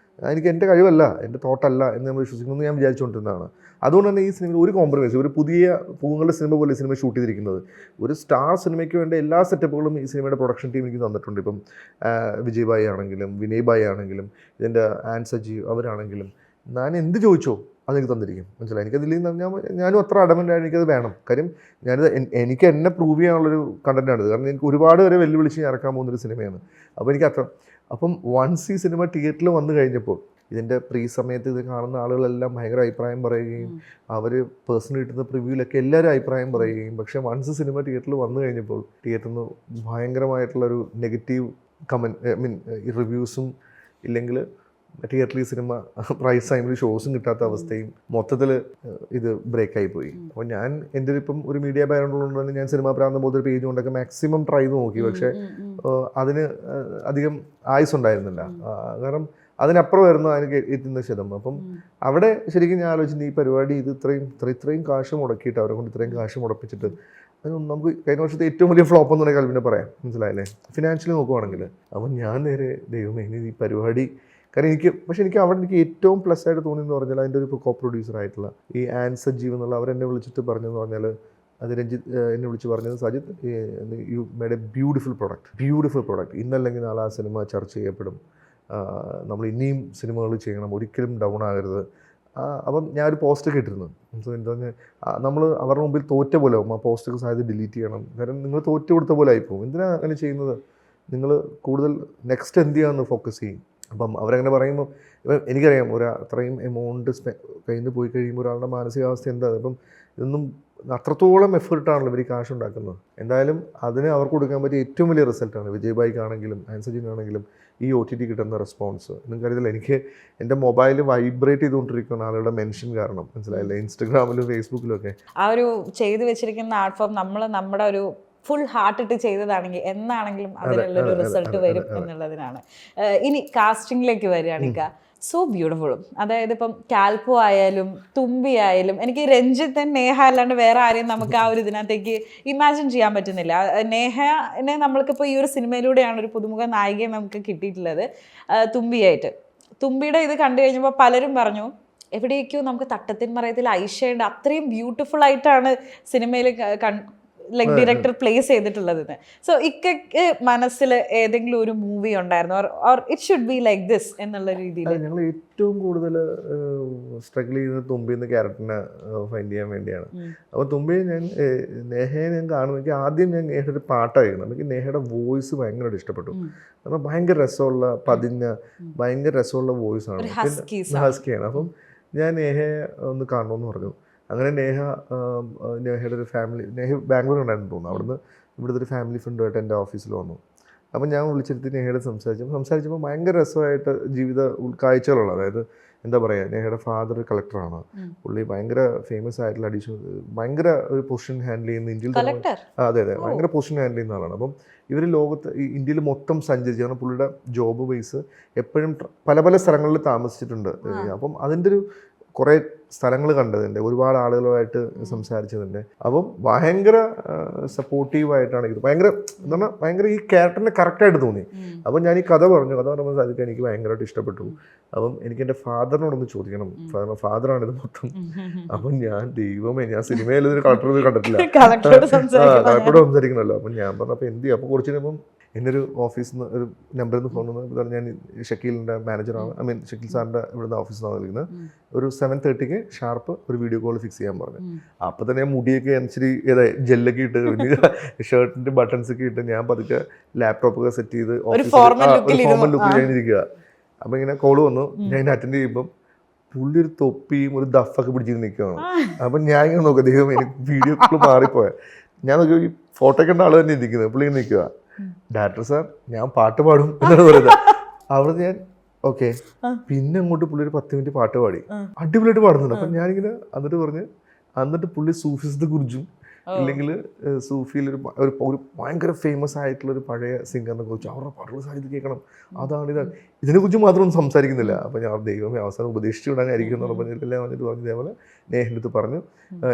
എനിക്ക് എൻ്റെ കഴിവല്ല, എൻ്റെ തോട്ടല്ല എന്ന് നമ്മൾ വിശ്വസിക്കുന്നു ഞാൻ വിചാരിച്ചുകൊണ്ടിരുന്നതാണ്. അതുകൊണ്ട് തന്നെ ഈ സിനിമയിൽ ഒരു കോംപ്രമൈസ്, ഒരു പുതിയ പൂങ്ങളുടെ സിനിമ പോലെ സിനിമ ഷൂട്ട് ചെയ്തിരിക്കുന്നത്. ഒരു സ്റ്റാർ സിനിമയ്ക്ക് വേണ്ട എല്ലാ സെറ്റപ്പുകളും ഈ സിനിമയുടെ പ്രൊഡക്ഷൻ ടീം എനിക്ക് തന്നിട്ടുണ്ട്. ഇപ്പം വിജയ് ഭായ് ആണെങ്കിലും വിനയ് ഭായ് ആണെങ്കിലും ഇതിൻ്റെ ആൻ സജീവ് അവരാണെങ്കിലും ഞാൻ എന്ത് ചോദിച്ചോ അതെനിക്ക് തന്നിരിക്കും. മനസ്സിലായി? എനിക്കതിൽ ഞാനും അത്ര അഡമൻ്റാണ്, എനിക്കത് വേണം. കാര്യം എനിക്ക് എന്നെ പ്രൂവ് ചെയ്യാനുള്ളൊരു കണ്ടൻറ്റാണിത്. കാരണം എനിക്ക് ഒരുപാട് വരെ വെല്ലുവിളിച്ച് ഇറക്കാൻ പോകുന്നൊരു സിനിമയാണ്. അപ്പോൾ എനിക്ക് അത്ര അപ്പം വൺസ് ഈ സിനിമ തിയേറ്ററിൽ വന്നു കഴിഞ്ഞപ്പോൾ ഇതിൻ്റെ പ്രീ സമയത്ത് ഇത് കാണുന്ന ആളുകളെല്ലാം ഭയങ്കര അഭിപ്രായം പറയുകയും അവർ പേഴ്സണൽ കിട്ടുന്ന പ്രിവ്യൂലൊക്കെ എല്ലാവരും അഭിപ്രായം പറയുകയും, പക്ഷേ വൺസ് സിനിമ തിയേറ്ററിൽ വന്നു കഴിഞ്ഞപ്പോൾ തിയേറ്ററിൽ നിന്ന് ഭയങ്കരമായിട്ടുള്ളൊരു നെഗറ്റീവ് റിവ്യൂസും ഇല്ലെങ്കിൽ തിയേറ്ററിൽ ഈ സിനിമ പ്രൈസ് ടൈമിൽ ഷോസും കിട്ടാത്ത അവസ്ഥയും മൊത്തത്തിൽ ഇത് ബ്രേക്കായി പോയി. അപ്പോൾ ഞാൻ എൻ്റെ ഇപ്പം ഒരു മീഡിയ ബാക്ക്ഗ്രൗണ്ട് ഉള്ളതുകൊണ്ട് തന്നെ ഞാൻ സിനിമ പ്രാന്തം പോലത്തെ ഒരു പേജ് കൊണ്ടൊക്കെ മാക്സിമം ട്രൈ ചെയ്ത് നോക്കി. പക്ഷേ അതിന് അധികം ആയുസ് ഉണ്ടായിരുന്നില്ല. കാരണം അതിനപ്പുറമായിരുന്നു അതിന് എത്തുന്ന ശതം. അപ്പം അവിടെ ശരിക്കും ഞാൻ ആലോചിച്ചു ഈ പരിപാടി ഇത് ഇത്രയും കാശ് മുടക്കിയിട്ട് അവരെ കൊണ്ട് ഇത്രയും കാശ് മുടപ്പിച്ചിട്ട് നമുക്ക് കഴിഞ്ഞ വർഷത്തെ ഏറ്റവും വലിയ ഫ്ലോപ്പ് എന്ന് പറഞ്ഞാൽ കൽബിനെ പറയാം, മനസ്സിലായില്ലേ, ഫിനാൻഷ്യലി നോക്കുവാണെങ്കിൽ. അപ്പം ഞാൻ നേരെ ദൈവമേ ഇനി ഈ പരിപാടി, കാരണം എനിക്ക് അവിടെ എനിക്ക് ഏറ്റവും പ്ലസ് ആയിട്ട് തോന്നിയെന്ന് പറഞ്ഞാൽ അതിൻ്റെ ഒരു കോ പ്രൊഡ്യൂസർ ആയിട്ടുള്ള ഈ സജീവ് എന്നുള്ള അവരെന്നെ വിളിച്ചിട്ട് പറഞ്ഞതെന്ന് പറഞ്ഞാൽ, അത് രഞ്ജിത്ത് എന്നെ വിളിച്ച് പറഞ്ഞത്, Sajith you made A beautiful product, ഇന്നല്ലെങ്കിൽ നാളെ ആ സിനിമ ചർച്ച ചെയ്യപ്പെടും, നമ്മൾ ഇനിയും സിനിമകൾ ചെയ്യണം, ഒരിക്കലും ഡൗൺ ആകരുത്. അപ്പം ഞാനൊരു പോസ്റ്റൊക്കെ ഇട്ടിരുന്നു. സോ എന്താ പറഞ്ഞാൽ നമ്മൾ അവരുടെ മുമ്പിൽ തോറ്റ പോലെ ആവും, ആ പോസ്റ്റൊക്കെ സാധ്യത ഡിലീറ്റ് ചെയ്യണം, കാരണം നിങ്ങൾ തോറ്റ കൊടുത്ത പോലെ ആയിപ്പോവും, എന്തിനാണ് അങ്ങനെ ചെയ്യുന്നത്, നിങ്ങൾ കൂടുതൽ നെക്സ്റ്റ് എന്ത് ചെയ്യാമെന്ന് ഫോക്കസ് ചെയ്യും. അപ്പം അവരങ്ങനെ പറയുമ്പോൾ എനിക്കറിയാം അത്രയും എമൗണ്ട് കയ്യിൽ നിന്ന് പോയി കഴിയുമ്പോൾ ഒരാളുടെ മാനസികാവസ്ഥ എന്താ. അപ്പം ഇതൊന്നും അത്രത്തോളം എഫേർട്ടാണല്ലോ ഇവർ കാശ് ഉണ്ടാക്കുന്നത്. എന്തായാലും അതിന് അവർക്ക് കൊടുക്കാൻ പറ്റിയ ഏറ്റവും വലിയ റിസൾട്ടാണ് വിജയ് ഭായിക്കാണെങ്കിലും ആൻസജിനാണെങ്കിലും ഈ OTT കിട്ടുന്ന റെസ്പോൺസ്. നിങ്ങൾക്കറിയില്ല, എനിക്ക് എൻ്റെ മൊബൈൽ വൈബ്രേറ്റ് ചെയ്തുകൊണ്ടിരിക്കുന്ന ആളുകളുടെ മെൻഷൻ കാരണം, മനസ്സിലായില്ലേ, ഇൻസ്റ്റഗ്രാമിലും ഫേസ്ബുക്കിലും ഒക്കെ. ആ ഒരു ചെയ്തു വെച്ചിരിക്കുന്ന ആർട്ട് ഫോം നമ്മൾ നമ്മുടെ ഒരു ഫുൾ ഹാർട്ട് ഇട്ട് ചെയ്തതാണെങ്കിൽ എന്നാണെങ്കിലും അതിനുള്ളൊരു റിസൾട്ട് വരും എന്നുള്ളതിനാണ്. ഇനി കാസ്റ്റിംഗിലേക്ക് വരികയാണെങ്കിൽ സോ ബ്യൂട്ടിഫുള്ളും, അതായത് ഇപ്പം കാൽപ്പോ ആയാലും തുമ്പി ആയാലും, എനിക്ക് രഞ്ജിത്ത് നേഹ അല്ലാണ്ട് വേറെ ആരെയും നമുക്ക് ആ ഒരു ഇതിനകത്തേക്ക് ഇമാജിൻ ചെയ്യാൻ പറ്റുന്നില്ല. നേഹനെ നമ്മൾക്കിപ്പോൾ ഈ ഒരു സിനിമയിലൂടെയാണ് ഒരു പുതുമുഖ നായികയെ നമുക്ക് കിട്ടിയിട്ടുള്ളത് തുമ്പിയായിട്ട്. തുമ്പിയുടെ ഇത് കണ്ടു കഴിഞ്ഞപ്പോൾ പലരും പറഞ്ഞു എവിടേക്കോ നമുക്ക് തട്ടത്തിൻ മറയത്തിൽ ഐഷയുണ്ട്, അത്രയും ബ്യൂട്ടിഫുൾ ആയിട്ടാണ് സിനിമയിൽ ലൈക് ഡയറക്ടർ പ്ലേസ് ചെയ്തിട്ടുള്ളതെന്ന്. സോ ഇക്കൊക്കെ മനസ്സിൽ ഏതെങ്കിലും ഒരു മൂവി ഉണ്ടായിരുന്നു or it should be like this എന്നുള്ള രീതിയിൽ? ഞങ്ങൾ ഏറ്റവും കൂടുതൽ സ്ട്രഗിൾ ചെയ്യുന്നത് തുമ്പി എന്ന ക്യാരക്ടറിനെ ഫൈൻഡ് ചെയ്യാൻ വേണ്ടിയാണ്. അപ്പോൾ തുമ്പിയെ നേഹയെ ഞാൻ കാണുമ്പോൾ ആദ്യം ഞാൻ നേഹയുടെ ഒരു പാട്ടായിരുന്നു, എനിക്ക് നേഹയുടെ വോയിസ് ഭയങ്കരമായിട്ട് ഇഷ്ടപ്പെട്ടു. കാരണം ഭയങ്കര രസമുള്ള പതിഞ്ഞ ഭയങ്കര രസമുള്ള വോയിസ് ആണ്, ഹസ്കിയാണ്. അപ്പം ഞാൻ നേഹയെ ഒന്ന് കാണണമെന്ന് പറഞ്ഞു. അങ്ങനെ നേഹയുടെ ഒരു ഫാമിലി, നേഹ ബാംഗ്ലൂർ ഉണ്ടായിരുന്നു തോന്നുന്നു, അവിടുന്ന് ഇവിടുത്തെ ഒരു ഫാമിലി ഫ്രണ്ടുമായിട്ട് എൻ്റെ ഓഫീസിൽ വന്നു. അപ്പം ഞാൻ വിളിച്ചെടുത്ത് നേഹയുടെ സംസാരിച്ചപ്പോൾ ഭയങ്കര രസമായിട്ട് ജീവിത കാഴ്ചകളുള്ള, അതായത് എന്താ പറയുക, നേഹയുടെ ഫാദർ കളക്ടറാണ്, പുള്ളി ഭയങ്കര ഫേമസ് ആയിട്ടുള്ള ഭയങ്കര ഒരു പൊസിഷൻ ഹാൻഡിൽ ചെയ്യുന്ന ഇന്ത്യയിൽ, അതെ ഭയങ്കര പൊസിഷൻ ഹാൻഡിൽ ചെയ്യുന്ന ആളാണ്. അപ്പം ഇവർ ലോകത്ത് ഇന്ത്യയിൽ മൊത്തം സഞ്ചരിച്ചു, കാരണം പുള്ളിയുടെ ജോബ് ബേസ് എപ്പോഴും പല പല സ്ഥലങ്ങളിൽ താമസിച്ചിട്ടുണ്ട്. അപ്പം അതിൻ്റെ ഒരു കുറേ സ്ഥലങ്ങൾ കണ്ടതിൻ്റെ, ഒരുപാട് ആളുകളുമായിട്ട് സംസാരിച്ചതിൻ്റെ, അപ്പം ഭയങ്കര സപ്പോർട്ടീവായിട്ടാണ് ഇത്. ഭയങ്കര എന്താ പറഞ്ഞാൽ ഭയങ്കര ഈ ക്യാരക്ടറിനെ കറക്റ്റായിട്ട് തോന്നി. അപ്പം ഞാൻ ഈ കഥ പറയുമ്പോൾ സാധിക്കാൻ എനിക്ക് ഭയങ്കരമായിട്ട് ഇഷ്ടപ്പെട്ടു. അപ്പം എനിക്ക് എൻ്റെ ഫാദറിനോടൊന്ന് ചോദിക്കണം, ഫാദറാണിത് മൊത്തം. അപ്പം ഞാൻ ദൈവമേ, ഞാൻ സിനിമയിൽ ഒരു കളക്ടർ കണ്ടിട്ടില്ല, കളക്ടറോട് സംസാരിക്കണമല്ലോ. അപ്പം ഞാൻ പറഞ്ഞപ്പോൾ എന്ത് ചെയ്യും, അപ്പോൾ കുറച്ച് കഴിയുമ്പം എൻ്റെ ഒരു ഓഫീസിൽ നിന്ന് ഒരു നമ്പറിൽ നിന്ന് ഫോൺ വന്ന്, ഞാൻ ഷക്കീലിൻ്റെ മാനേജറാണ്, ഷക്കീൽ സാറിൻ്റെ ഇവിടുന്ന് ഓഫീസിൽ നിന്നാണ് വിളിക്കുന്നത്, ഒരു 7:30 ഷാർപ്പ് ഒരു വീഡിയോ കോൾ ഫിക്സ് ചെയ്യാൻ പറഞ്ഞു. അപ്പോൾ തന്നെ മുടിയൊക്കെ ഇച്ചിരി ജെല്ലൊക്കെ ഇട്ട് ഷർട്ടിൻ്റെ ബട്ടൺസ് ഒക്കെ ഇട്ട് ഞാൻ പതുക്കെ ലാപ്ടോപ്പൊക്കെ സെറ്റ് ചെയ്ത് ഓഫീസിൽ ഫോർമൽ ലുക്ക് കഴിഞ്ഞിരിക്കുക. അപ്പോൾ ഇങ്ങനെ കോള് വന്നു, ഞാൻ ഇതിനെ അറ്റൻഡ് ചെയ്യുമ്പം പുള്ളി ഒരു തൊപ്പിയും ഒരു ദഫൊക്കെ പിടിച്ചിട്ട് നിൽക്കുകയാണ്. അപ്പം ഞാൻ ഇങ്ങനെ നോക്കാം, ദൈവം എനിക്ക് വീഡിയോ കോൾ മാറിപ്പോയ, ഞാൻ നോക്കി ഈ ഫോട്ടോ കണ്ട ആൾ തന്നെ ഇരിക്കുന്നത്, പുള്ളി ഇങ്ങനെ നിൽക്കുക. ഡയറക്ടർ സാർ ഞാൻ പാട്ട് പാടും എന്നാണ് പറയുന്നത്. അവിടെ ഞാൻ ഓക്കെ, പിന്നെ അങ്ങോട്ട് പുള്ളി ഒരു 10 മിനിറ്റ് പാട്ട് പാടി, അടിപൊളിയായിട്ട് പാടുന്നുണ്ട്. അപ്പം ഞാനിങ്ങനെ എന്നിട്ട് പുള്ളി സൂഫിസത്തെ കുറിച്ചും ഇല്ലെങ്കിൽ സൂഫിയിൽ ഒരു ഭയങ്കര ഫേമസ് ആയിട്ടുള്ള ഒരു പഴയ സിംഗറിനെ കുറിച്ച് അവരുടെ പാട്ടുകൾ സാഹിത്യം കേൾക്കണം, ഇതിനെക്കുറിച്ച് മാത്രമൊന്നും സംസാരിക്കുന്നില്ല. അപ്പം ഞാൻ ദൈവമേ അവസാനം ഉപദേശിച്ചു വിടാനായിരിക്കും എന്ന് പറഞ്ഞിട്ടില്ല വന്നിട്ട് പറഞ്ഞു. ഇതേപോലെ നേഹയുടെ അടുത്ത് പറഞ്ഞു,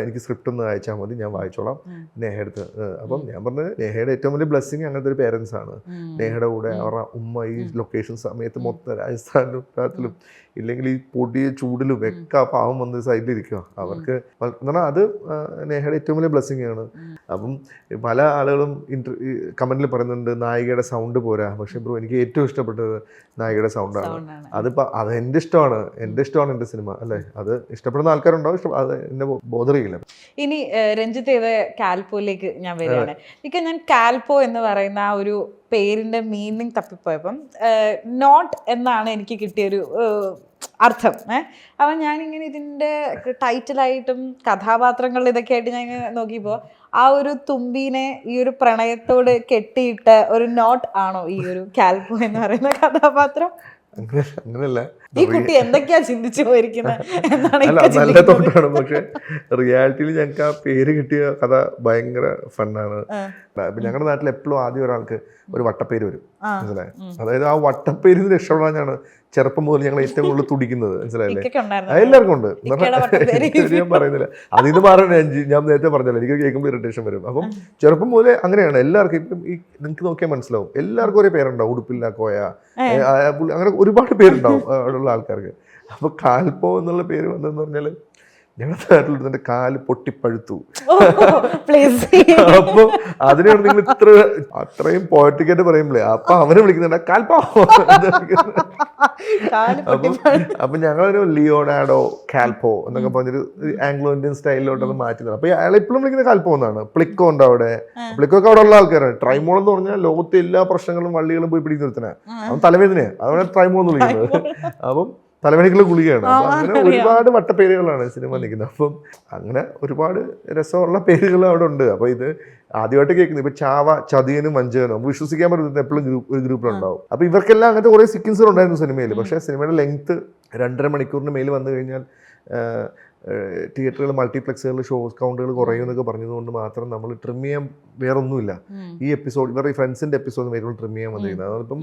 എനിക്ക് സ്ക്രിപ്റ്റ് ഒന്ന് അയച്ചാൽ മതി, ഞാൻ വായിച്ചോളാം നേഹയുടെ അടുത്ത്. അപ്പം ഞാൻ പറഞ്ഞത് നേഹയുടെ ഏറ്റവും വലിയ ബ്ലെസ്സിങ് അങ്ങനത്തെ ഒരു പേരൻസ് ആണ്. നേഹയുടെ കൂടെ അവരുടെ ഉമ്മ ഈ ലൊക്കേഷൻ സമയത്ത് മൊത്തം രാജസ്ഥാനിലും ഇല്ലെങ്കിൽ ഈ പൊടിയ ചൂടിലും ഒക്കെ ആ പാവം വന്ന് സൈഡിലിരിക്കുക. അവർക്ക് എന്ന് പറഞ്ഞാൽ അത് നേഹയുടെ ഏറ്റവും വലിയ ബ്ലെസ്സിങ് ആണ്. അപ്പം പല ആളുകളും കമന്റിൽ പറയുന്നുണ്ട് നായികയുടെ സൗണ്ട് പോരാ, പക്ഷെ ബ്രോ എനിക്ക് ഏറ്റവും ഇഷ്ടപ്പെട്ടത് നായികയുടെ സൗണ്ടാണ്. അതിപ്പോൾ അത് എൻ്റെ ഇഷ്ടമാണ് എൻ്റെ സിനിമ അല്ലേ, അത് ഇഷ്ടപ്പെടുന്ന ആൾക്കാരുണ്ടാവും, അത് എന്നെ ബോധർ ചെയ്യില്ല. ഇനി രഞ്ജിത്ത് ചെയ്ത കാൽപ്പോയിലേക്ക് ഞാൻ വരികയാണ്. ഞാൻ കാൽപ്പോ എന്ന് പറയുന്ന ആ ഒരു പേരിന്റെ മീനിങ് തപ്പിപ്പോയപ്പം നോട്ട് എന്നാണ് എനിക്ക് കിട്ടിയൊരു അർത്ഥം. അപ്പം ഞാനിങ്ങനെ ഇതിൻ്റെ ടൈറ്റിലായിട്ടും കഥാപാത്രങ്ങൾ ഇതൊക്കെ ആയിട്ട് ഞാൻ ഇങ്ങനെ നോക്കിയപ്പോൾ ആ ഒരു തുമ്പീനെ ഈ ഒരു പ്രണയത്തോട് കെട്ടിയിട്ട ഒരു നോട്ട് ആണോ ഈ ഒരു കാൽപ്പോ എന്ന് പറയുന്ന കഥാപാത്രം? അങ്ങനെയല്ല, ഈ കുട്ടി എന്തൊക്കെയാ ചിന്തിച്ചു പോയിരിക്കുന്നത് എന്നാണ് അല്ല നല്ല തോട്ടാണ്. പക്ഷെ റിയാലിറ്റിയിൽ ഞങ്ങൾക്ക് ആ പേര് കിട്ടിയ കഥ ഭയങ്കര ഫണ്ണാണ്. ഇപ്പൊ ഞങ്ങളുടെ നാട്ടിൽ എപ്പോഴും ആദ്യം ഒരാൾക്ക് ഒരു വട്ടപ്പേര് വരും, മനസ്സിലായി? അതായത് ആ വട്ടപ്പേരിൽ നിന്ന് രക്ഷപ്പെടാനാണ് ചെറുപ്പം മുതൽ ഞങ്ങൾ ഏറ്റവും കൂടുതൽ തുടിക്കുന്നത്, മനസ്സിലായില്ലേ? എല്ലാവർക്കും ഉണ്ട്, ഞാൻ പറയുന്നില്ല. അതിന് മാറാൻ ഞാൻ നേരത്തെ പറഞ്ഞല്ലോ, എനിക്ക് കേൾക്കുമ്പോൾ ഇറിറ്റേഷൻ വരും. അപ്പം ചെറുപ്പം മുതലേ അങ്ങനെയാണ് എല്ലാവർക്കും. ഇപ്പം ഈ നിങ്ങൾക്ക് നോക്കിയാൽ മനസ്സിലാവും, എല്ലാവർക്കും ഒരേ പേരുണ്ടാവും. ഉടുപ്പില്ല കോയ, അങ്ങനെ ഒരുപാട് പേരുണ്ടാവും അവിടെയുള്ള ആൾക്കാർക്ക്. അപ്പൊ കാൽപ്പോ എന്നുള്ള പേര് വന്നതെന്ന് പറഞ്ഞാൽ ഞങ്ങളുടെ നാട്ടിൽ എന്റെ കാല് പൊട്ടിപ്പഴുത്തു. അപ്പൊ അതിനാണ് നിങ്ങൾ അത്രയും പോയറ്റിക്കായിട്ട് പറയുമ്പോഴേ അപ്പൊ അവനെ വിളിക്കുന്നുണ്ട് കാൽപ്പോ. അപ്പൊ ഞങ്ങളൊരു ലിയോണാർഡോ കാൽപ്പോ എന്നൊക്കെ പറഞ്ഞൊരു ആംഗ്ലോ ഇന്ത്യൻ സ്റ്റൈലിലോട്ടൊന്ന് മാറ്റുന്നത്. അപ്പൊ അയാൾ എപ്പോഴും വിളിക്കുന്നത് കാൽപ്പോ എന്നാണ്. പ്ലിക്കോ ഉണ്ട് അവിടെ, പ്ലിക്കോ ഒക്കെ അവിടെ ഉള്ള ആൾക്കാരാണ്. ട്രൈമോൾ എന്ന് പറഞ്ഞാൽ ലോകത്തെ എല്ലാ പ്രശ്നങ്ങളും വള്ളികളും പോയി പിടിക്കുന്ന ഒരുത്തനാ. അവൻ തലവേദനയാണ്, അതാണ് ട്രൈമോൾ എന്ന് വിളിക്കുന്നത്. അപ്പം തലവേദനയ്ക്കുള്ള ഗുളികയാണ്. അപ്പൊ അങ്ങനെ ഒരുപാട് വട്ടപ്പേരുകളാണ് സിനിമ നിൽക്കുന്നത്. അപ്പം അങ്ങനെ ഒരുപാട് രസമുള്ള പേരുകൾ അവിടെ ഉണ്ട്. അപ്പൊ ഇത് ആദ്യമായിട്ട് കേൾക്കുന്നത് ഇപ്പൊ ചാവ, ചതിയനും വഞ്ചകനും നമുക്ക് വിശ്വസിക്കാൻ പറ്റുന്നത് എപ്പോഴും ഒരു ഗ്രൂപ്പിലുണ്ടാവും. അപ്പൊ ഇവർക്കെല്ലാം അങ്ങനത്തെ കുറെ സീക്വൻസുകൾ ഉണ്ടായിരുന്നു സിനിമയിൽ. പക്ഷേ സിനിമയുടെ ലെങ്ത് 2.5 മണിക്കൂറിന് മേൽ വന്നു കഴിഞ്ഞാൽ തിയേറ്ററുകൾ, മൾട്ടിപ്ലക്സുകളിൽ ഷോസ് കൗണ്ടുകൾ കുറയും എന്നൊക്കെ പറഞ്ഞതുകൊണ്ട് മാത്രം നമ്മൾ ട്രിം ചെയ്യാൻ വേറൊന്നുമില്ല. ഈ എപ്പിസോഡ് ഇവരുടെ ഈ ഫ്രണ്ട്സിന്റെ എപ്പിസോഡ് വരുമ്പോൾ ട്രിം ചെയ്യാൻ വന്നിരിക്കുന്നത്. അതിപ്പം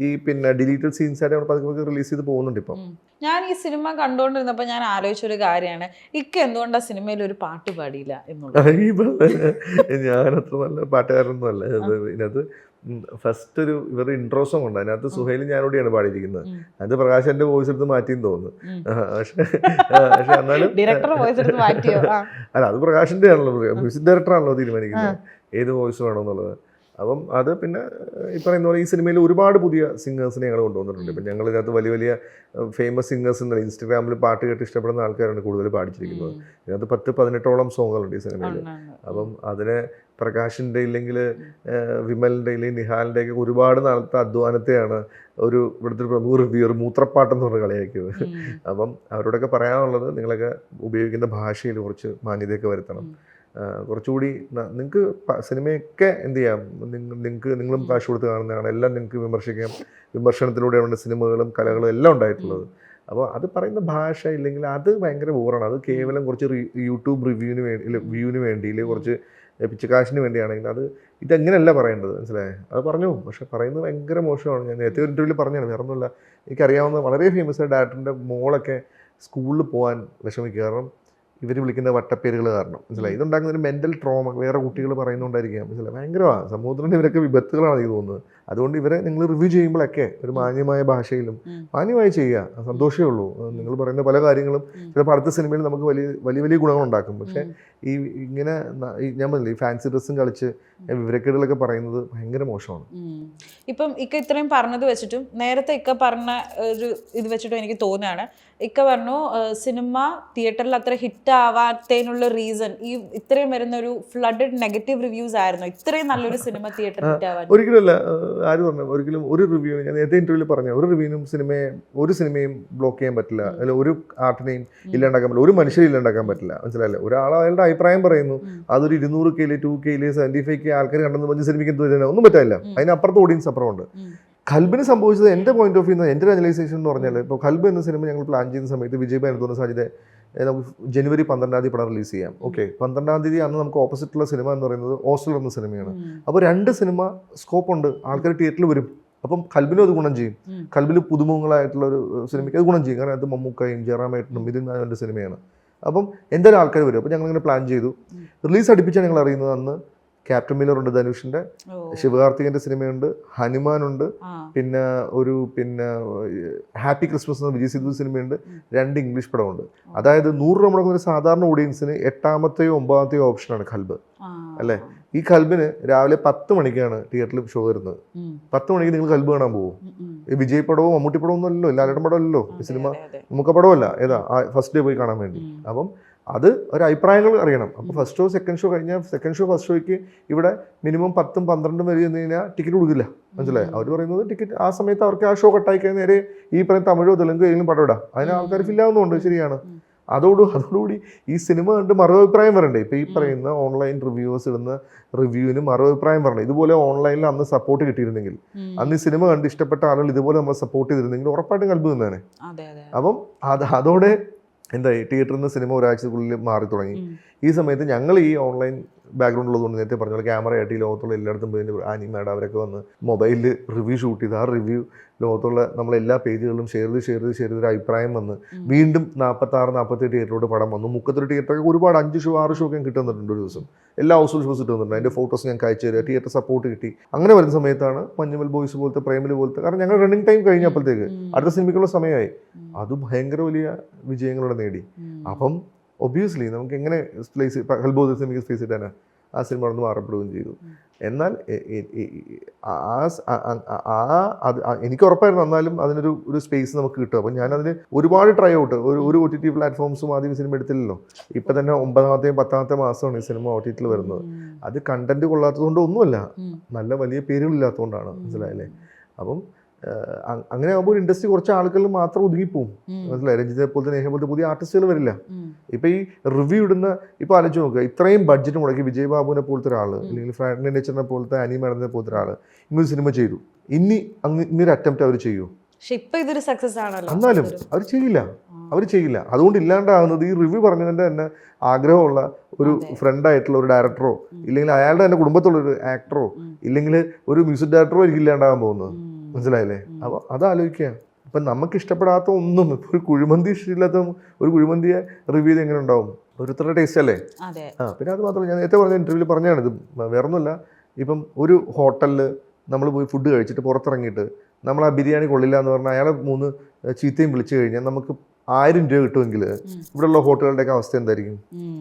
ഈ പിന്നെ ഡിലീറ്റഡ് സീൻസ് ആയിട്ട് നമ്മൾ പതുക്കെ റിലീസ് ചെയ്ത് പോകുന്നുണ്ട്. ഇപ്പം ഞാൻ ഈ സിനിമ കണ്ടുകൊണ്ടിരുന്നപ്പോൾ ഞാൻ ആലോചിച്ചൊരു കാര്യമാണ്, ഇക്ക എന്തുകൊണ്ടാ സിനിമയിൽ ഒരു പാട്ട് പാടിയില്ല എന്നുള്ളത്. ഞാനത്ര നല്ല പാട്ടുകാരനൊന്നും അല്ല. ഇതിനകത്ത് ഫസ്റ്റ് ഒരു ഇവരുടെ ഇൻട്രോ സോങ് ഉണ്ട്, അതിനകത്ത് സുഹൈലും ഞാനോടെയാണ് പാടിയിരിക്കുന്നത്. അത് പ്രകാശ് എന്റെ വോയിസ് എടുത്ത് മാറ്റിയെന്ന് തോന്നുന്നു. പക്ഷെ എന്നാലും അല്ല, അത് പ്രകാശിന്റെ ആണല്ലോ, മ്യൂസിക് ഡയറക്ടർ ആണല്ലോ തീരുമാനിക്കുന്നത് ഏത് വോയിസ് വേണമെന്നുള്ളത്. അപ്പം അത് പിന്നെ ഈ പറയുന്ന പോലെ ഈ സിനിമയിൽ ഒരുപാട് പുതിയ സിംഗേഴ്സിനെ ഞങ്ങൾ കൊണ്ടുവന്നിട്ടുണ്ട്. ഇപ്പം ഞങ്ങൾ ഇതിനകത്ത് വലിയ വലിയ ഫേമസ് സിംഗേഴ്സ് എന്നല്ല, ഇൻസ്റ്റഗ്രാമിൽ പാട്ട് കേട്ട് ഇഷ്ടപ്പെടുന്ന ആൾക്കാരാണ് കൂടുതൽ പാടിച്ചിരിക്കുന്നത്. ഇതിനകത്ത് 10-18ഓളം സോങ്ങുകളുണ്ട് ഈ സിനിമയിൽ. അപ്പം അതിനെ പ്രകാശിൻ്റെ ഇല്ലെങ്കിൽ വിമലിൻ്റെ ഇല്ലെങ്കിൽ നിഹാലിൻ്റെ ഒക്കെ ഒരുപാട് നാളത്തെ അധ്വാനത്തെയാണ് ഒരു ഇവിടുത്തെ ഒരു പ്രമുഖ റിവ്യൂർ മൂത്രപ്പാട്ടെന്ന് പറഞ്ഞ് കളിയാക്കിയത്. അപ്പം അവരോടൊക്കെ പറയാനുള്ളത്, നിങ്ങളൊക്കെ ഉപയോഗിക്കുന്ന ഭാഷയിൽ കുറച്ച് മാന്യതയൊക്കെ വരുത്തണം. കുറച്ചുകൂടി നിങ്ങൾക്ക് സിനിമയൊക്കെ എന്ത് ചെയ്യാം, നിങ്ങളും കാശ് കൊടുത്ത് കാണുന്നതാണ്, എല്ലാം നിങ്ങൾക്ക് വിമർശിക്കാം. വിമർശനത്തിലൂടെയാണ് സിനിമകളും കലകളും എല്ലാം ഉണ്ടായിട്ടുള്ളത്. അപ്പോൾ അത് പറയുന്ന ഭാഷ ഇല്ലെങ്കിൽ അത് ഭയങ്കര ബോറാണ്. അത് കേവലം കുറച്ച് യൂട്യൂബ് വ്യൂവിന് വേണ്ടി ഇല്ലെങ്കിൽ കുറച്ച് പിച്ചക്കാശിന് വേണ്ടിയാണെങ്കിൽ അത് ഇതെങ്ങനെയല്ല പറയേണ്ടത്, മനസ്സിലായേ? അത് പറഞ്ഞു, പക്ഷെ പറയുന്നത് ഭയങ്കര മോശമാണ്. ഞാൻ നേരത്തെ ഒരു ഇൻ്റർവ്യൂവിൽ പറഞ്ഞാണ്, വേറെ ഒന്നുമില്ല, എനിക്കറിയാവുന്ന വളരെ ഫേമസ് ആയ ഡയറക്ടറിൻ്റെ മോളൊക്കെ സ്കൂളിൽ പോകാൻ വിഷമിക്കുക, കാരണം ഇവർ വിളിക്കുന്ന വട്ടപ്പേരുകൾ കാരണം, മനസ്സിലായി? ഇതുണ്ടാക്കുന്ന ഒരു മെൻ്റൽ ട്രോമ വേറെ കുട്ടികൾ പറയുന്നുണ്ടായിരിക്കാം, മനസ്സിലായി? ഭയങ്കരമാണ്. സമൂഹത്തിന് ഇവരൊക്കെ വിപത്തുകളാണ് എനിക്ക് തോന്നുന്നത്. അതുകൊണ്ട് ഇവരെ നിങ്ങൾ റിവ്യൂ ചെയ്യുമ്പോഴൊക്കെ ഒരു മാന്യമായ ഭാഷയിലും മാന്യമായി ചെയ്യുക, സന്തോഷമേ ഉള്ളൂ. നിങ്ങൾ പറയുന്ന പല കാര്യങ്ങളും ചിലപ്പോൾ അടുത്ത സിനിമയിൽ നമുക്ക് വലിയ വലിയ വലിയ ഗുണങ്ങളുണ്ടാക്കും. പക്ഷേ ഈ ഇങ്ങനെ ഞാൻ പറഞ്ഞില്ല, ഈ ഫാൻസി ഡ്രസ്സും കളിച്ച് വിവരക്കേടുകളൊക്കെ പറയുന്നത് ഭയങ്കര മോശമാണ്. ഇപ്പം ഇക്ക ഇത്രയും പറഞ്ഞത് വെച്ചിട്ടും നേരത്തെ ഇക്ക പറഞ്ഞ ഒരു ഇത് വെച്ചിട്ടും എനിക്ക് തോന്നുകയാണ്, ഇക്ക പറഞ്ഞു സിനിമ തിയേറ്ററിൽ അത്ര ഹിറ്റ് ആവാത്തതിനുള്ള റീസൺ ഈ ഇത്രയും വരുന്ന ഒരു ഫ്ലഡഡ് നെഗറ്റീവ് റിവ്യൂസ് ആയിരുന്നു ഇത്രയും നല്ലൊരു സിനിമ തിയേറ്ററിൽ ഹിറ്റ് ആവാൻ? ഒരിക്കലുമല്ല. ആര് പറഞ്ഞു? ഒരിക്കലും ഒരു റിവ്യൂ, ഞാൻ നേരത്തെ ഇന്റർവ്യൂവിൽ പറഞ്ഞു, ഒരു റിവ്യൂവിനും ഒരു സിനിമയും ബ്ലോക്ക് ചെയ്യാൻ പറ്റില്ല, അല്ല ഒരു ആർട്ടിനെയും ഇല്ലാണ്ടാക്കാൻ പറ്റില്ല, ഒരു മനുഷ്യരെ ഇല്ലാണ്ടാക്കാൻ പറ്റില്ല, മനസ്സിലായില്ലേ? ഒരാൾ അയാളുടെ അഭിപ്രായം പറയുന്നു, അതൊരു 200K 2K 75K ആൾക്കാർ കണ്ടെന്ന് പറഞ്ഞ് സിനിമയ്ക്ക് ഒന്നും പറ്റില്ല. അതിനപ്പുറത്ത് ഓഡിയൻസ് അപ്പുറമുണ്ട്. കൽബിന് സംഭവിച്ചത് എൻ്റെ പോയിന്റ് ഓഫ് വ്യൂ, എൻ്റെ ഒരു അനലൈസേഷൻ എന്ന് പറഞ്ഞാൽ, ഇപ്പോൾ കൽബ് എന്ന സിനിമ ഞങ്ങൾ പ്ലാൻ ചെയ്യുന്ന സമയത്ത് വിജയ് ഭായ് തോന്നുന്ന സാധ്യത നമുക്ക് ജനുവരി 12 പടം റിലീസ് ചെയ്യാം. ഓക്കെ, 12 അന്ന് നമുക്ക് ഓപ്പോസിറ്റുള്ള സിനിമ എന്ന് പറയുന്നത് ഹോസ്റ്റലർ എന്ന സിനിമയാണ്. അപ്പോൾ 2 സിനിമ സ്കോപ്പ് ഉണ്ട്, ആൾക്കാർ തിയേറ്ററിൽ വരും. അപ്പം കൽബിനും അത് ഗുണം ചെയ്യും. കൽബിൽ പുതുമുഖങ്ങളായിട്ടുള്ള ഒരു സിനിമയ്ക്ക് അത് ഗുണം ചെയ്യും, കാരണം അത് മമ്മൂക്കയും ജയറാമേട്ടനും മിഥുൻ നായരുടെ സിനിമയാണ്. അപ്പം എന്തായാലും ആൾക്കാർ വരും. അപ്പോൾ ഞങ്ങളിങ്ങനെ പ്ലാൻ ചെയ്തു. റിലീസ് അടുപ്പിച്ചാണ് ഞങ്ങൾ അറിയുന്നത്. അന്ന് ക്യാപ്റ്റൻ മില്ലർ ഉണ്ട്, ധനുഷിന്റെ, ശിവകാർത്തികന്റെ സിനിമയുണ്ട്, ഹനുമാനുണ്ട്, പിന്നെ ഹാപ്പി ക്രിസ്മസ് എന്ന വിജയ് സിദ്ധു സിനിമയുണ്ട്, 2 ഇംഗ്ലീഷ് പടമുണ്ട്. അതായത് 100 രൂപ മുടക്കുന്ന ഒരു സാധാരണ ഓഡിയൻസിന് 8ാമത്തെയോ 9ാമത്തെയോ ഓപ്ഷനാണ് കൽബ്, അല്ലേ? ഈ കൽബിന് രാവിലെ 10 മണിക്കാണ് തിയേറ്ററിൽ ഷോ വരുന്നത്. 10 മണിക്ക് നിങ്ങൾ കൽബ് കാണാൻ പോകും. ഈ വിജയ് പടവും മമ്മൂട്ടി പടവും ഒന്നും അല്ലല്ലോ, ലാലേട്ടൻ പടം അല്ലല്ലോ ഈ സിനിമ, നമുക്ക് പടമല്ല, ഏതാ ഫസ്റ്റ് ഡേ പോയി കാണാൻ വേണ്ടി. അപ്പം അത് ഒരു അഭിപ്രായങ്ങൾ അറിയണം. അപ്പോൾ ഫസ്റ്റ് ഷോ സെക്കൻഡ് ഷോ കഴിഞ്ഞാൽ സെക്കൻഡ് ഷോ ഫസ്റ്റ് ഷോയ്ക്ക് ഇവിടെ മിനിമം 10ഉം 12ഉം വരെ ചെന്ന് കഴിഞ്ഞാൽ ടിക്കറ്റ് കൊടുക്കില്ല, മനസ്സിലായി? അവർ പറയുന്നത് ടിക്കറ്റ് ആ സമയത്ത് അവർക്ക് ആ ഷോ കട്ടായി കഴിഞ്ഞാൽ നേരെ ഈ പറയുന്ന തമിഴോ തെലുങ്കോ ഏതെങ്കിലും പടം ഇടാം, അതിന് ആൾക്കാർ ഫില്ലാവുന്നുണ്ട്, ശരിയാണ്. അതോടുകൂടി ഈ സിനിമ കണ്ട് മറുഅഭിപ്രായം വരണ്ടേ. ഇപ്പോൾ ഈ പറയുന്ന ഓൺലൈൻ റിവ്യൂവേഴ്സ് ഇടുന്ന റിവ്യൂവിന് മറുഅഭിപ്രായം വരണ്ടേ. ഇതുപോലെ ഓൺലൈനിൽ അന്ന് സപ്പോർട്ട് കിട്ടിയിരുന്നെങ്കിൽ, അന്ന് ഈ സിനിമ കണ്ട് ഇഷ്ടപ്പെട്ട ആളുകൾ ഇതുപോലെ നമ്മൾ സപ്പോർട്ട് ചെയ്തിരുന്നെങ്കിൽ ഉറപ്പായിട്ടും കൽബ് നിന്നേനെ. അപ്പം അതോടെ എന്തായി, തിയേറ്ററിൽ നിന്ന് സിനിമ ഒരാഴ്ചക്കുള്ളിൽ മാറി തുടങ്ങി. ഈ സമയത്ത് ഞങ്ങൾ ഈ ഓൺലൈൻ ബാക്ക്ഗ്രൗണ്ട് ഉള്ളതുകൊണ്ട് നേരത്തെ പറഞ്ഞ പോലെ ക്യാമറയായിട്ട് ഈ ലോകത്തുള്ള എല്ലായിടത്തും പോയി ആനി മാഡം അവരൊക്കെ വന്ന് മൊബൈലിൽ റിവ്യൂ ഷൂട്ട് ചെയ്ത് ആ റിവ്യൂ ലോകത്തുള്ള നമ്മളെല്ലാ പേജുകളിലും ഷെയർ ചെയ്ത് ഒരു അഭിപ്രായം വന്ന് വീണ്ടും 46-48 തിയേറ്ററോട് പടം വന്നു. 33 തിയേറ്ററൊക്കെ ഒരുപാട് 5 ഷോ 6 ഷോ ഒക്കെ കിട്ടുന്നുണ്ട് ഒരു ദിവസം. എല്ലാ ഹൗസ്ഫുൾ ഷോസ് കിട്ടുന്നുണ്ട്. അതിൻ്റെ ഫോട്ടോസ് ഞങ്ങൾക്ക് അയച്ചു തരിക, തിയേറ്റർ സപ്പോർട്ട് കിട്ടി. അങ്ങനെ വരുന്ന സമയത്താണ് മഞ്ഞുമൽ ബോയ്സ് പോലത്തെ, പ്രേമൽ പോലത്തെ, കാരണം ഞങ്ങൾ റണ്ണിങ് ടൈം കഴിഞ്ഞപ്പോഴത്തേക്ക് അടുത്ത സിനിമയ്ക്കുള്ള സമയമായി. അത് ഭയങ്കര വലിയ വിജയങ്ങളോടെ നേടി. അപ്പം ഒബ്വിയസ്ലി നമുക്ക് എങ്ങനെ സ്പേസ് ഹെൽബോധ സിനിമയ്ക്ക് സ്പേസ് ഇട്ടാനാ, ആ സിനിമ അവിടെ നിന്ന് മാറപ്പെടുകയും ചെയ്തു. എന്നാൽ എനിക്ക് ഉറപ്പായിരുന്നു എന്നാലും അതിനൊരു സ്പേസ് നമുക്ക് കിട്ടും. അപ്പം ഞാനതിന് ഒരുപാട് ട്രൈ ഔട്ട്, ഒരു OTT പ്ലാറ്റ്ഫോംസും ആദ്യം സിനിമ എടുത്തില്ലല്ലോ. ഇപ്പം തന്നെ 9ാമത്തെയും 10ാമത്തെ മാസമാണ് ഈ സിനിമ OTTയിൽ വരുന്നത്. അത് കണ്ടന്റ് കൊള്ളാത്തത് കൊണ്ട് ഒന്നുമല്ല, നല്ല വലിയ പേരുകളില്ലാത്തതുകൊണ്ടാണ്, മനസ്സിലായല്ലേ. അപ്പം അങ്ങനെ ആകുമ്പോൾ ഒരു ഇൻഡസ്ട്രി കുറച്ച് ആളുകൾ മാത്രം ഒതുങ്ങിപ്പോവും, മനസ്സിലായി. രഞ്ജിത്തെ പോലത്തെ, നേഹ പോലത്തെ പുതിയ ആർട്ടിസ്റ്റുകൾ വരില്ല. ഇപ്പം ഈ റിവ്യൂ ഇടുന്ന, ഇപ്പം ആലോചിച്ച് നോക്കുക, ഇത്രയും ബഡ്ജറ്റ് മുടക്കി വിജയ് ബാബുവിനെ പോലത്തെ ഒരാൾ, അല്ലെങ്കിൽ ഫ്രാങ്ക്ലിൻ നേച്ചറിനെ പോലത്തെ, ആനി മാഡത്തിനെ പോലത്തെ ഒരാൾ ഇങ്ങനൊരു സിനിമ ചെയ്തു. ഇങ്ങനൊരു അറ്റംപ്റ്റ് അവർ ചെയ്യുമോ? ഇതൊരു സക്സസ് ആണല്ലോ. എന്നാലും അവർ ചെയ്യില്ല. അതുകൊണ്ട് ഇല്ലാണ്ടാകുന്നത് ഈ റിവ്യൂ പറഞ്ഞതിൻ്റെ തന്നെ ആഗ്രഹമുള്ള ഒരു ഫ്രണ്ടായിട്ടുള്ള ഒരു ഡയറക്ടറോ, ഇല്ലെങ്കിൽ അയാളുടെ തന്നെ കുടുംബത്തുള്ള ഒരു ആക്ടറോ, ഇല്ലെങ്കിൽ ഒരു മ്യൂസിക് ഡയറക്ടറോ ആയിരിക്കും ഇല്ലാണ്ടാകാൻ പോകുന്നത്, മനസ്സിലായില്ലേ. അപ്പോൾ അതാലോചിക്കുക. ഇപ്പം നമുക്ക് ഇഷ്ടപ്പെടാത്ത ഒന്നും, ഇപ്പോൾ ഒരു കുഴിമന്തി ഇഷ്ടമില്ലാത്ത ഒരു കുഴിമന്തിയെ റിവ്യൂ ചെയ്ത് എങ്ങനെ ഉണ്ടാവും? ഓരോരുത്തരുടെ ടേസ്റ്റ് അല്ലേ. പിന്നെ അത് മാത്രമല്ല, ഞാൻ നേരത്തെ പറഞ്ഞ ഇൻ്റർവ്യൂവിൽ പറഞ്ഞാണിത്, വേറൊന്നുമില്ല. ഇപ്പം ഒരു ഹോട്ടലിൽ നമ്മൾ പോയി ഫുഡ് കഴിച്ചിട്ട് പുറത്തിറങ്ങിയിട്ട് നമ്മൾ ആ ബിരിയാണി കൊള്ളില്ല എന്ന് പറഞ്ഞാൽ അയാളെ 3 ചീത്തയും വിളിച്ചു കഴിഞ്ഞാൽ നമുക്ക് 1000 രൂപ കിട്ടുമെങ്കിൽ ഇവിടെയുള്ള ഹോട്ടലുകളുടെയൊക്കെ അവസ്ഥ എന്തായിരിക്കും?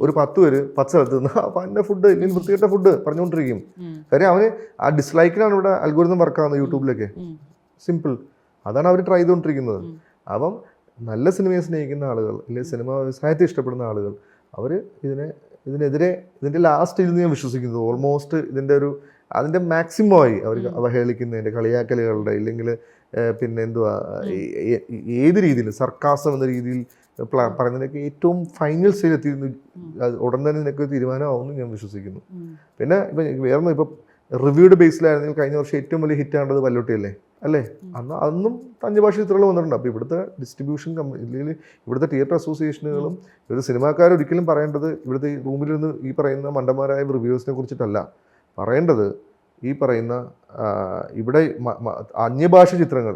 ഒരു 10 പേര് 10 സ്ഥലത്ത് നിന്ന് പന്ന ഫുഡ്, ഇല്ലെങ്കിൽ വൃത്തികെട്ട ഫുഡ് പറഞ്ഞുകൊണ്ടിരിക്കും. കാര്യം അവന് ആ ഡിസ്ലൈക്കിനാണ് ഇവിടെ അൽഗോരിതം വർക്കാവുന്നത് യൂട്യൂബിലൊക്കെ. സിമ്പിൾ. അതാണ് അവർ ട്രൈ ചെയ്തുകൊണ്ടിരിക്കുന്നത്. അപ്പം നല്ല സിനിമയെ സ്നേഹിക്കുന്ന ആളുകൾ, അല്ലെങ്കിൽ സിനിമ വ്യവസായത്തെ ഇഷ്ടപ്പെടുന്ന ആളുകൾ, അവർ ഇതിനെതിരെ ഇതിൻ്റെ ലാസ്റ്റിൽ നിന്ന് ഞാൻ വിശ്വസിക്കുന്നത് ഓൾമോസ്റ്റ് അതിൻ്റെ മാക്സിമമായി അവർ അവഹേളിക്കുന്നതിൻ്റെ, കളിയാക്കലുകളുടെ, ഇല്ലെങ്കിൽ പിന്നെ എന്തുവാ ഏത് രീതിയിൽ സർക്കാസം എന്ന രീതിയിൽ പറയുന്നതിനൊക്കെ ഏറ്റവും ഫൈനൽ സ്റ്റേജിൽ എത്തിയിരുന്നു. ഉടൻ തന്നെ ഇതിനൊക്കെ തീരുമാനമാവുമെന്ന് ഞാൻ വിശ്വസിക്കുന്നു. പിന്നെ ഇപ്പം വേറൊന്നും, ഇപ്പം റിവ്യൂയുടെ ബേസിലായിരുന്നെങ്കിൽ കഴിഞ്ഞ വർഷം ഏറ്റവും വലിയ ഹിറ്റ് ആണ്ടത് പല്ലുട്ടിയല്ലേ, അല്ലേ? അന്നും 5 ഭാഷ ചിത്രങ്ങൾ വന്നിട്ടുണ്ട്. അപ്പോൾ ഇവിടുത്തെ ഡിസ്ട്രിബ്യൂഷൻ അല്ലെങ്കിൽ ഇവിടുത്തെ തിയേറ്റർ അസോസിയേഷനുകളും ഇവിടുത്തെ സിനിമാക്കാരൊരിക്കലും പറയേണ്ടത് ഇവിടുത്തെ ഈ റൂമിലിരുന്ന് ഈ പറയുന്ന മണ്ടന്മാരായ റിവ്യൂസിനെ കുറിച്ചിട്ടല്ല പറയേണ്ടത്. ഈ പറയുന്ന ഇവിടെ അന്യഭാഷ ചിത്രങ്ങൾ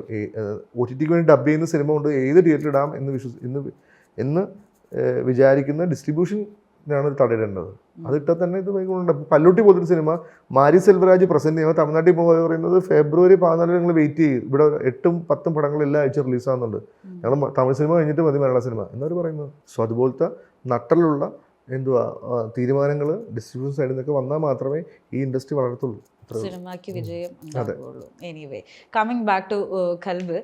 OTTക്ക് വേണ്ടി ഡബ് ചെയ്യുന്ന സിനിമ കൊണ്ട് ഏത് തിയേറ്ററിൽ ഇടാം എന്ന് വിചാരിക്കുന്ന ഡിസ്ട്രിബ്യൂഷനാണ് തടയിടേണ്ടത്. അതിട്ടാൽ തന്നെ ഇത് വൈകുന്നുണ്ട്. പല്ലുട്ടി പോലൊരു സിനിമ മാരി സെൽവരാജ് പ്രസന്റ് ചെയ്യുമ്പോൾ തമിഴ്നാട്ടിൽ പോകുക പറയുന്നത് ഫെബ്രുവരി 14 നിങ്ങൾ വെയിറ്റ് ചെയ്യും, ഇവിടെ 8-10 പടങ്ങൾ എല്ലാ ആഴ്ച റിലീസാകുന്നുണ്ട്, ഞങ്ങൾ തമിഴ് സിനിമ കഴിഞ്ഞിട്ട് മതി മലയാള സിനിമ എന്നവർ പറയുന്നത്. സോ അതുപോലത്തെ നട്ടലുള്ള തീരുമാനങ്ങൾ ഡിസ്ട്രിബ്യൂഷൻ സൈഡിൽ നിന്നൊക്കെ വന്നാൽ മാത്രമേ ഈ ഇൻഡസ്ട്രി വളരത്തുള്ളൂ, സിനിമയ്ക്ക് വിജയം ഉണ്ടാവുകയുള്ളൂ. എനിവേ, കമ്മിങ് ബാക്ക് ടു കൽബ്,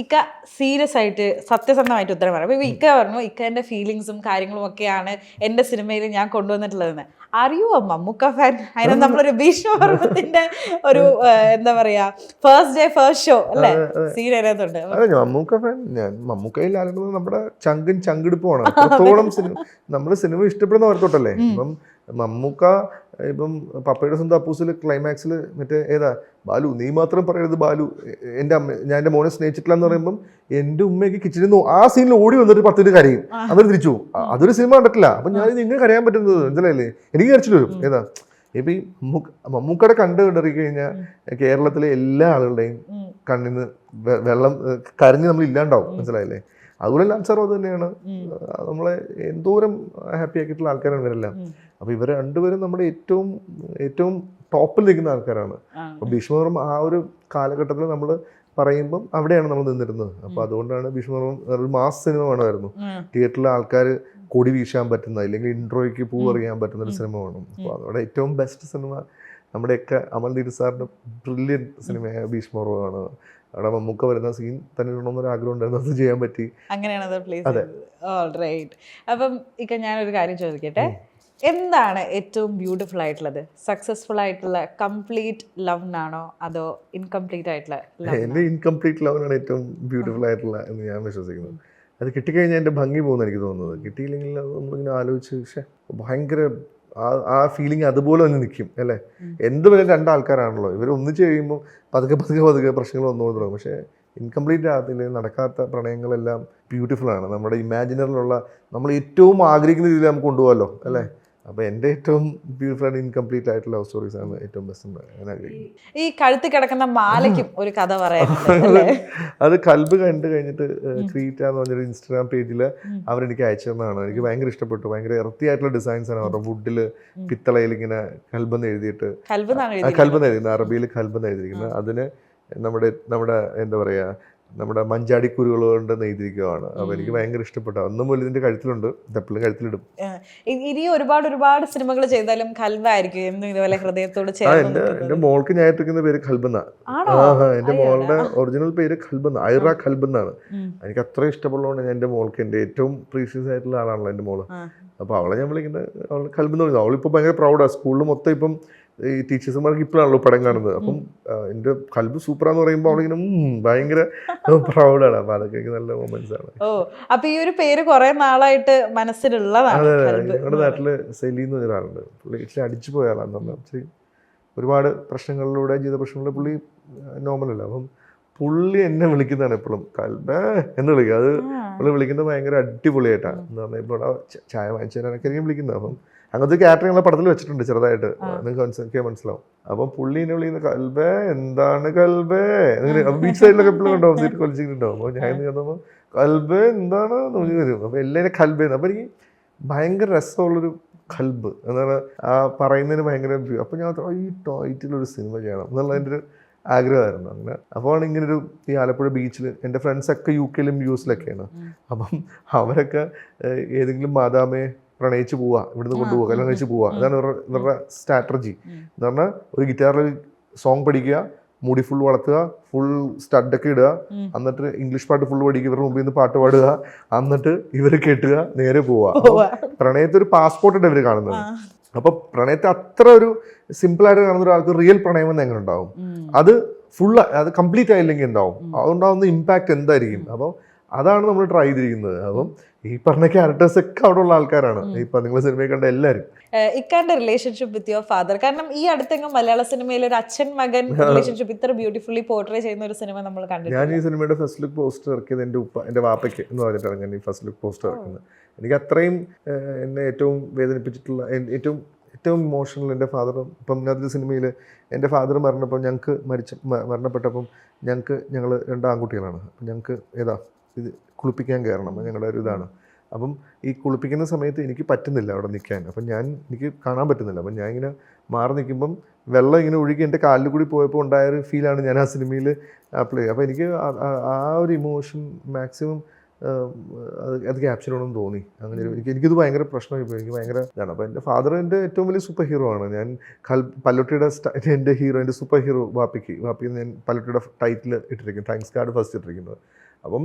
ഇക്ക സീരിയസ് ആയിട്ട് സത്യസന്ധമായിട്ട് ഉത്തരം പറയാം. ഇപ്പൊ ഇക്ക പറഞ്ഞു ഇക്കന്റെ ഫീലിങ്സും കാര്യങ്ങളും ഒക്കെയാണ് എന്റെ സിനിമയിൽ ഞാൻ കൊണ്ടുവന്നിട്ടുള്ളതെന്ന്. അറിയോ മമ്മൂക്ക ഫാൻ? അതിന് നമ്മളൊരു ഭീഷ്മപർവത്തിന്റെ ഒരു എന്താ പറയാ ഫസ്റ്റ് ഡേ ഫസ്റ്റ് ഷോ അല്ലേ സീൻ അതിനകത്തുണ്ട്. മമ്മൂക്ക ഫാൻ ഞാൻ. മമ്മൂക്കയിൽ ആലുന്നത് നമ്മുടെ ചങ്കിടിപ്പുമാണ്. അത്രത്തോളം നമ്മള് സിനിമ ഇഷ്ടപ്പെടുന്ന ഓർത്തോട്ടല്ലേ. ഇപ്പം മമ്മൂക്ക ഇപ്പം പപ്പയുടെ സ്വന്തം അപ്പൂസിൽ ക്ലൈമാക്സിൽ മറ്റേ ഏതാ ബാലു നീ മാത്രം പറയരുത് ബാലു ഞാൻ എൻ്റെ മോനെ സ്നേഹിച്ചിട്ടില്ല എന്ന് പറയുമ്പം എൻ്റെ ഉമ്മയ്ക്ക് കിച്ചണിൽ നിന്ന് ആ സീനിൽ ഓടി വന്നിട്ട് 10 മിനിറ്റ് കരയും, അതൊരു തിരിച്ചു പോകും. അതൊരു സിനിമ കണ്ടിട്ടില്ല. അപ്പം ഞാൻ നിങ്ങൾ കരയാൻ പറ്റുന്നത് മനസ്സിലായില്ലേ? എനിക്ക് കരച്ചിട്ട് വരും. ഏതാ ഇപ്പം ഈ മമ്മൂക്കയുടെ കണ്ടു കഴിഞ്ഞാൽ കേരളത്തിലെ എല്ലാ ആളുകളുടെയും കണ്ണിൽ നിന്ന് വെള്ളം കരഞ്ഞ് നമ്മൾ ഇല്ലാണ്ടാവും, മനസ്സിലായില്ലേ? അതുപോലെ ലാൻസറോ തന്നെയാണ്. നമ്മളെ എന്തോരം ഹാപ്പി ആക്കിയിട്ടുള്ള ആൾക്കാരാണ് ഇവരെല്ലാം. അപ്പോൾ ഇവർ രണ്ടുപേരും നമ്മുടെ ഏറ്റവും ടോപ്പിൽ നിൽക്കുന്ന ആൾക്കാരാണ്. അപ്പോൾ ഭീഷ്മപർവം ആ ഒരു കാലഘട്ടത്തിൽ നമ്മൾ പറയുമ്പം അവിടെയാണ് നമ്മൾ നിന്നിരുന്നത്. അപ്പോൾ അതുകൊണ്ടാണ് ഭീഷ്മപർവം ഒരു മാസ് സിനിമ വേണമായിരുന്നു. തിയേറ്ററിലെ ആൾക്കാർ കൊടി വീശാൻ പറ്റുന്ന, ഇല്ലെങ്കിൽ ഇൻട്രോയ്ക്ക് പൂ എറിയാൻ പറ്റുന്ന ഒരു സിനിമ വേണം. അപ്പോൾ അതോടെ ഏറ്റവും ബെസ്റ്റ് സിനിമ നമ്മുടെയൊക്കെ അമൽനീത് സാറിൻ്റെ ബ്രില്യൻ സിനിമയായ ഭീഷ്മപർവമാണ്. അവിടെ മമ്മൂക്ക വരുന്ന സീൻ തന്നെ ഇടണമെന്നൊരു ആഗ്രഹം ഉണ്ടായിരുന്നു, അത് ചെയ്യാൻ പറ്റി. അങ്ങനെയാണ്. അപ്പം ഇക്ക ഞാനൊരു കാര്യം ചോദിക്കട്ടെ, എന്താണ് ഏറ്റവും ബ്യൂട്ടിഫുൾ ആയിട്ടുള്ളത്? സക്സസ്ഫുൾ ആയിട്ടുള്ള കംപ്ലീറ്റ് ലവിനാണോ അതോ ഇൻകംപ്ലീറ്റ് ആയിട്ടുള്ള? എൻ്റെ ഇൻകംപ്ലീറ്റ് ലവിനാണ് ഏറ്റവും ബ്യൂട്ടിഫുൾ ആയിട്ടുള്ള എന്ന് ഞാൻ വിശ്വസിക്കുന്നത്. അത് കിട്ടിക്കഴിഞ്ഞാൽ എൻ്റെ ഭംഗി പോകുന്ന എനിക്ക് തോന്നുന്നത്. കിട്ടിയില്ലെങ്കിൽ അത് നമ്മളിങ്ങനെ ആലോചിച്ച് പക്ഷേ ഭയങ്കര ആ ഫീലിംഗ് അതുപോലെ തന്നെ നിൽക്കും അല്ലേ. എന്ത് വരെ രണ്ടാൾക്കാരാണല്ലോ, ഇവർ ഒന്നിച്ച് കഴിയുമ്പോൾ പതുക്കെ പ്രശ്നങ്ങൾ വന്നു തുടങ്ങും. പക്ഷേ ഇൻകംപ്ലീറ്റ് ആകത്തില്ല, നടക്കാത്ത പ്രണയങ്ങളെല്ലാം ബ്യൂട്ടിഫുൾ ആണ്. നമ്മുടെ ഇമാജിനറിലുള്ള നമ്മൾ ഏറ്റവും ആഗ്രഹിക്കുന്ന രീതിയിൽ നമുക്ക് കൊണ്ടുപോകാമല്ലോ അല്ലേ. അപ്പോൾ എൻ്റെ ഏറ്റവും ബ്യൂട്ടിഫുൾ ആൻഡ് ഇൻകംപ്ലീറ്റ് ആയിട്ടുള്ള ലവ് സ്റ്റോറീസ് ആണ് ഏറ്റവും ബെസ്റ്റ് ഞാൻ ആഗ്രഹിക്കുന്നത്. ഈ കഴുത്തിൽ കിടക്കുന്ന മാലയ്ക്കും ഒരു കഥ പറയാനുണ്ട്. അത് കൽബ് കണ്ടു കഴിഞ്ഞിട്ട് ക്രീറ്റ എന്ന് പറഞ്ഞൊരു ഇൻസ്റ്റാഗ്രാം പേജിൽ അവരെനിക്ക് അയച്ചു തന്നതാണ്. എനിക്ക് ഭയങ്കര ഇഷ്ടപ്പെട്ടു. ഭയങ്കര എർത്തി ആയിട്ടുള്ള ഡിസൈൻസ് ആണ് അവരുടെ വുഡിൽ പിത്തളയിൽ ഇങ്ങനെ കൽബെന്ന് എഴുതിയിട്ട്, കൽബെന്ന് എഴുതുന്നത്, അറബിയിൽ കൽബെന്ന് എഴുതിയിരിക്കുന്നത്. അതിന് നമ്മുടെ എന്താ പറയുക, നമ്മുടെ മഞ്ചാടിക്കുരുകൾ കൊണ്ട് നെയ്തിരിക്കുകയാണ്. അപ്പോൾ എനിക്ക് ഭയങ്കര ഇഷ്ടപ്പെട്ടു. അന്നും മുതൽ ഇതിന്റെ കഴുത്തിലുണ്ട്, ഇതെപ്പോഴും കഴുത്തിലിടും. ഇനി ഒരുപാട് സിനിമകൾ ചെയ്താലും കൽബായിരിക്കും എന്നും ഇതുപോലെ ഹൃദയത്തോട് ചേർന്ന്. എന്റെ മോൾക്ക് ഞാൻ ഇട്ടിരിക്കുന്ന പേര് കൽബെന്ന. എന്റെ മോളുടെ ഒറിജിനൽ പേര് കൽബെന്ന, ഐറ കൽബെന്നാണ്. എനിക്ക് അത്ര ഇഷ്ടമുള്ളതുകൊണ്ട് ഞാൻ എന്റെ മോൾക്ക്, എന്റെ ഏറ്റവും പ്രീഷ്യസ് ആയിട്ടുള്ള ആളാണല്ലോ എന്റെ മോള്. അപ്പൊ അവളെ ഞാൻ വിളിക്കുന്നത് അവൾ കൽബെന്ന് പറയുന്നത്. അവളിപ്പോ ഭയങ്കര പ്രൗഡാണ്. സ്കൂളിൽ മൊത്തം ഇപ്പം ഈ ടീച്ചേഴ്സുമാർക്ക് ഇപ്പോഴാണല്ലോ പടം കാണുന്നത്. അപ്പം എൻ്റെ കൽബ് സൂപ്പറാന്ന് പറയുമ്പോൾ അവളിങ്ങനെ ഭയങ്കര പ്രൗഡാണ്. അപ്പൊ അതൊക്കെ നല്ല മൊമെന്റ്സ് ആണ്. അപ്പൊ ഈ ഒരു പേര് കുറെ നാളായിട്ട് മനസ്സിലുള്ളതാണ്. ഞങ്ങളുടെ നാട്ടില് സെലി എന്ന് പറഞ്ഞ ഒരാളുണ്ട്. പുള്ളി ഇച്ചിരി അടിച്ചു പോയ ആളാന്ന് പറഞ്ഞാൽ ഒരുപാട് പ്രശ്നങ്ങളിലൂടെ, ജീവിത പ്രശ്നങ്ങളിലൂടെ പുള്ളി നോർമലല്ല. അപ്പം പുള്ളി എന്നെ വിളിക്കുന്നതാണ് എപ്പോഴും കൽബേ എന്ന് വിളിക്കുക. അത് പുള്ളി വിളിക്കുന്നത് ഭയങ്കര അടിപൊളിയായിട്ടാണ്. എന്ന് പറഞ്ഞാൽ ഇപ്പോൾ ചായ വാങ്ങിച്ചു തരാനൊക്കെ ആയിരിക്കും വിളിക്കുന്നത്. അപ്പം അങ്ങനത്തെ ക്യാരക്ടർ പടത്തിൽ വെച്ചിട്ടുണ്ട് ചെറുതായിട്ട്, നിങ്ങൾക്ക് മനസ്സിലാവും. അപ്പം പുള്ളി എന്നെ വിളിക്കുന്ന കൽബേ, എന്താണ് കൽബേ, ബീച്ച് സൈഡിലൊക്കെ എപ്പോഴും ഉണ്ടാവും, സീറ്റ് കൊലിച്ചിട്ടുണ്ടാവും. അപ്പോൾ ഞാൻ ചെന്നപ്പോൾ കൽബേ എന്താണ് വരും. അപ്പോൾ എല്ലാവരും കൽബേന്ന്. അപ്പോൾ എനിക്ക് ഭയങ്കര രസമുള്ളൊരു കൽബ് എന്താണ് ആ പറയുന്നതിന് ഭയങ്കര. അപ്പോൾ ഞാൻ ഈ ടൈറ്റിലൊരു സിനിമ ചെയ്യണം എന്നുള്ളതിൻ്റെ ഒരു ആഗ്രഹമായിരുന്നു. അങ്ങനെ അപ്പോൾ ഇങ്ങനൊരു ഈ ആലപ്പുഴ ബീച്ചിൽ എൻ്റെ ഫ്രണ്ട്സൊക്കെ UK US അപ്പം അവരൊക്കെ ഏതെങ്കിലും മാതാമയെ പ്രണയിച്ച് പോവുക, ഇവിടുന്ന് കൊണ്ടുപോവുക, കല്യാണം കഴിച്ച് പോവുക. അതാണ് ഇവരുടെ സ്ട്രാറ്റജി. എന്ന് പറഞ്ഞാൽ ഒരു ഗിറ്റാറിൽ സോങ് പഠിക്കുക, മുടി ഫുൾ വളർത്തുക, ഫുൾ സ്റ്റഡൊക്കെ ഇടുക, എന്നിട്ട് ഇംഗ്ലീഷ് പാട്ട് ഫുൾ പഠിക്കുക, ഇവരുടെ മുമ്പിൽ നിന്ന് പാട്ട് പാടുക, എന്നിട്ട് ഇവർ കേട്ടുക, നേരെ പോവുക. പ്രണയത്തെ ഒരു പാസ്പോർട്ടായിട്ട് ഇവർ കാണുന്നത്. അപ്പൊ പ്രണയത്തെ അത്ര ഒരു സിമ്പിളായിട്ട് കാണുന്ന ഒരാൾക്ക് റിയൽ പ്രണയം എന്ന് എങ്ങനെ ഉണ്ടാവും? അത് അത് കംപ്ലീറ്റ് ആയില്ലെങ്കിൽ ഉണ്ടാവും. അതുകൊണ്ടാവുന്ന ഇമ്പാക്ട് എന്തായിരിക്കും? അപ്പം അതാണ് നമ്മൾ ട്രൈ ചെയ്തിരിക്കുന്നത്. അപ്പം ഈ പറഞ്ഞ ക്യാരക്ടേഴ്സ് ഒക്കെ അവിടെ ഉള്ള ആൾക്കാരാണ്. ഇപ്പൊ നിങ്ങൾ സിനിമയിൽ കണ്ട എല്ലാവരും. ഇക്കാന്റെ റിലേഷൻഷിപ്പ് വിത്ത് യുവർ ഫാദർ, കാരണം ഈ അടുത്തെങ്കിലും മലയാള സിനിമയിൽ ഒരു അച്ഛൻ മകൻ റിലേഷൻഷിപ്പ് ഇത്ര ബ്യൂട്ടിഫുള്ളി പോർട്രേ ചെയ്യുന്ന ഒരു സിനിമ നമ്മൾ കണ്ടു. ഞാൻ ഈ സിനിമയുടെ ഫസ്റ്റ് ലുക്ക് പോസ്റ്റർ ഇറക്കിയത് എൻ്റെ വാപ്പയ്ക്ക് എന്ന് പറഞ്ഞിട്ടാണ് ഞാൻ ഈ ഫസ്റ്റ് ലുക്ക് പോസ്റ്റർ ഇറക്കുന്നത്. എനിക്ക് അത്രയും എന്നെ ഏറ്റവും വേദനിപ്പിച്ചിട്ടുള്ള, ഏറ്റവും ഇമോഷണൽ എൻ്റെ ഫാദർ. ഇപ്പം ഞാനൊരു സിനിമയിൽ എൻ്റെ ഫാദർ മരണപ്പോൾ മരണപ്പെട്ടപ്പം ഞങ്ങൾ 2 ആൺകുട്ടികളാണ്. അപ്പം ഞങ്ങൾക്ക് ഇത് കുളിപ്പിക്കാൻ കയറണം, ഞങ്ങളുടെ ഒരു ഇതാണ്. അപ്പം ഈ കുളിപ്പിക്കുന്ന സമയത്ത് എനിക്ക് പറ്റുന്നില്ല അവിടെ നിൽക്കാൻ. അപ്പം എനിക്ക് കാണാൻ പറ്റുന്നില്ല. അപ്പം ഞാൻ ഇങ്ങനെ മാറി നിൽക്കുമ്പം വെള്ളം ഇങ്ങനെ ഒഴുകി എൻ്റെ കാലിൽ കൂടി പോയപ്പോൾ ഉണ്ടായൊരു ഫീലാണ് ഞാൻ ആ സിനിമയിൽ അപ്ലൈ ചെയ്യുക. അപ്പോൾ എനിക്ക് ആ ഒരു ഇമോഷൻ മാക്സിമം അത് ക്യാപ്ചർ ചെയ്യണമെന്ന് തോന്നി. അങ്ങനെ എനിക്കിത് ഭയങ്കര പ്രശ്നമായി പോയി. എനിക്ക് ഭയങ്കര ഇതാണ്. അപ്പോൾ എൻ്റെ ഫാദർ എൻ്റെ ഏറ്റവും വലിയ സൂപ്പർ ഹീറോ ആണ്. ഞാൻ പല്ലുട്ടിയുടെ എൻ്റെ ഹീറോ, എൻ്റെ സൂപ്പർ ഹീറോ വാപ്പിക്ക് ഞാൻ പല്ലുട്ടിയുടെ ടൈറ്റിൽ ഇട്ടിരിക്കും, താങ്ക്സ് കാർഡ് ഫസ്റ്റ് ഇട്ടിരിക്കുന്നത്. അപ്പം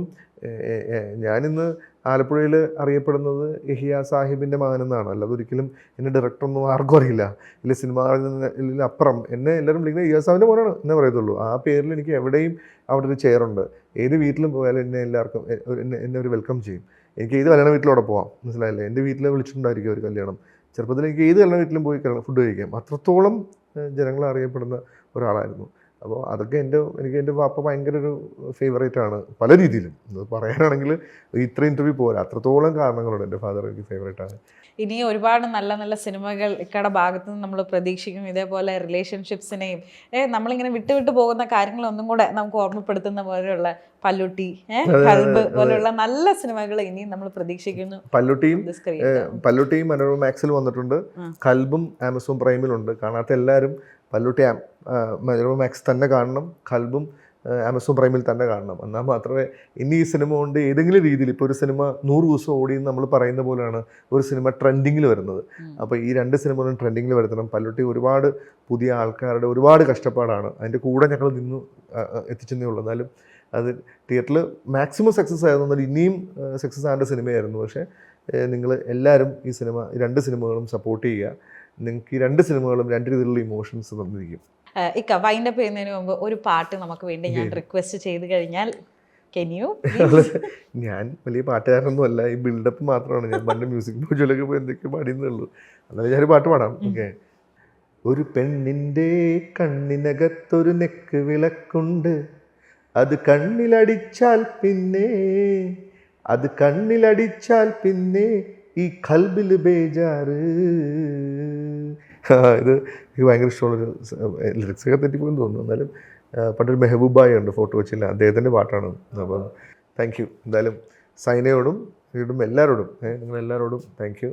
ഞാനിന്ന് ആലപ്പുഴയിൽ അറിയപ്പെടുന്നത് യഹിയ സാഹിബിൻ്റെ മകനെന്നാണ്. അല്ലാതെ ഒരിക്കലും എന്നെ ഡയറക്ടറൊന്നും ആർക്കും അറിയില്ല. ഇല്ല സിനിമ അപ്പുറം എന്നെ എല്ലാവരും വിളിക്കുന്നത് യഹിയ സാഹിബിൻ്റെ മോനാണ് എന്നേ പറയത്തുള്ളൂ. ആ പേരിൽ എനിക്ക് എവിടെയും അവിടെ ഒരു ചെയറുണ്ട്. ഏത് വീട്ടിലും പോയാലും എന്നെ ഒരു വെൽക്കം ചെയ്യും. എനിക്ക് ഏത് കല്യാണ വീട്ടിലൂടെ പോകാം, മനസ്സിലായില്ലേ? എൻ്റെ വീട്ടിൽ വിളിച്ചിട്ടുണ്ടായിരിക്കും ഒരു കല്യാണം. ചെറുപ്പത്തിൽ എനിക്ക് ഏത് കല്യാണ വീട്ടിലും പോയി ഫുഡ് കഴിക്കാം. അത്രത്തോളം ജനങ്ങൾ അറിയപ്പെടുന്ന ഒരാളായിരുന്നു. അപ്പോൾ അതൊക്കെ എനിക്ക് എൻ്റെ വാപ്പ ഭയങ്കര ഒരു ഫേവറേറ്റ് ആണ് പല രീതിയിലും. പറയാനാണെങ്കിൽ ഇത്ര ഇൻ്റർവ്യൂ പോരാ, അത്രത്തോളം കാരണങ്ങളുണ്ട്. എൻ്റെ ഫാദർ എനിക്ക് ഫേവറേറ്റ് ആണ്. ഇനി ഒരുപാട് നല്ല നല്ല സിനിമകൾ ഇക്കടെ ഭാഗത്തു നിന്ന് നമ്മൾ പ്രതീക്ഷിക്കും. ഇതേപോലെ റിലേഷൻഷിപ്സിനെയും നമ്മളിങ്ങനെ വിട്ടു പോകുന്ന കാര്യങ്ങളൊന്നും കൂടെ നമുക്ക് ഓർമ്മപ്പെടുത്തുന്ന പോലെയുള്ള പല്ലുട്ടി, കൽബ് പോലെയുള്ള നല്ല സിനിമകൾ ഇനിയും നമ്മൾ പ്രതീക്ഷിക്കുന്നു. പല്ലുട്ടിയും മനോരമ മാക്സിൽ വന്നിട്ടുണ്ട്. കൽബും ആമസോൺ പ്രൈമിലുണ്ട്. കാണാത്ത എല്ലാവരും പല്ലുട്ടി മനോരമ മാക്സ് തന്നെ കാണണം, കൽബും ആമസോൺ പ്രൈമിൽ തന്നെ കാണണം. എന്നാൽ മാത്രമേ ഇനി ഈ സിനിമ കൊണ്ട് ഏതെങ്കിലും രീതിയിൽ, ഇപ്പോൾ ഒരു സിനിമ 100 ദിവസം ഓടിയെന്ന് നമ്മൾ പറയുന്ന പോലെയാണ് ഒരു സിനിമ ട്രെൻഡിങ്ങിൽ വരുന്നത്. അപ്പോൾ ഈ 2 സിനിമകളും ട്രെൻഡിങ്ങിൽ വരുത്തണം. പല്ലുട്ടി ഒരുപാട് പുതിയ ആൾക്കാരുടെ ഒരുപാട് കഷ്ടപ്പാടാണ്. അതിൻ്റെ കൂടെ ഞങ്ങൾ നിന്ന് എത്തിച്ചെന്നേ ഉള്ളൂ. എന്നാലും അത് തിയേറ്ററിൽ മാക്സിമം സക്സസ് ആയതെന്നാൽ ഇനിയും സക്സസ് ആകേണ്ട സിനിമയായിരുന്നു. പക്ഷേ നിങ്ങൾ എല്ലാവരും ഈ 2 സിനിമകളും സപ്പോർട്ട് ചെയ്യുക. നിങ്ങൾക്ക് ഈ 2 സിനിമകളും 2 രീതിയിലുള്ള ഇമോഷൻസ് തന്നിരിക്കും. വൈൻഡപ്പ് ചെയ്യുന്നതിന് മുമ്പ് ഒരു പാട്ട് നമുക്ക് വേണ്ടി ഞാൻ റിക്വസ്റ്റ് ചെയ്ത് കഴിഞ്ഞാൽ? Can you? ഞാൻ വലിയ പാട്ടുകാരനൊന്നും അല്ല, ഈ ബിൽഡപ്പ് മാത്രമാണ്. ഞാൻ പണ്ട് മ്യൂസിക് മോജുവിലൊക്കെ പോയി എന്തൊക്കെ പാടിയെന്നേ ഉള്ളൂ. എന്നാലും ഞാനൊരു പാട്ട് പാടാം. ഓക്കെ. ഒരു പെണ്ണിൻ്റെ കണ്ണിനകത്തൊരു നെക്ക് വിളക്കുണ്ട്, അത് കണ്ണിലടിച്ചാൽ പിന്നെ ഈ കൽബിൽ ബേജാറ്. ഇത് എനിക്ക് ഭയങ്കര ഇഷ്ടമുള്ളൊരു ലിറിക്സൊക്കെ തെറ്റിപ്പോയെന്ന് തോന്നുന്നു. എന്നാലും പണ്ടൊരു മെഹബൂബായി ഉണ്ട് ഫോട്ടോ വെച്ചില്ല, അദ്ദേഹത്തിൻ്റെ പാട്ടാണ്. അപ്പം താങ്ക് യു. എന്തായാലും സൈനയോടും എല്ലാവരോടും നിങ്ങളെല്ലാവരോടും താങ്ക് യു.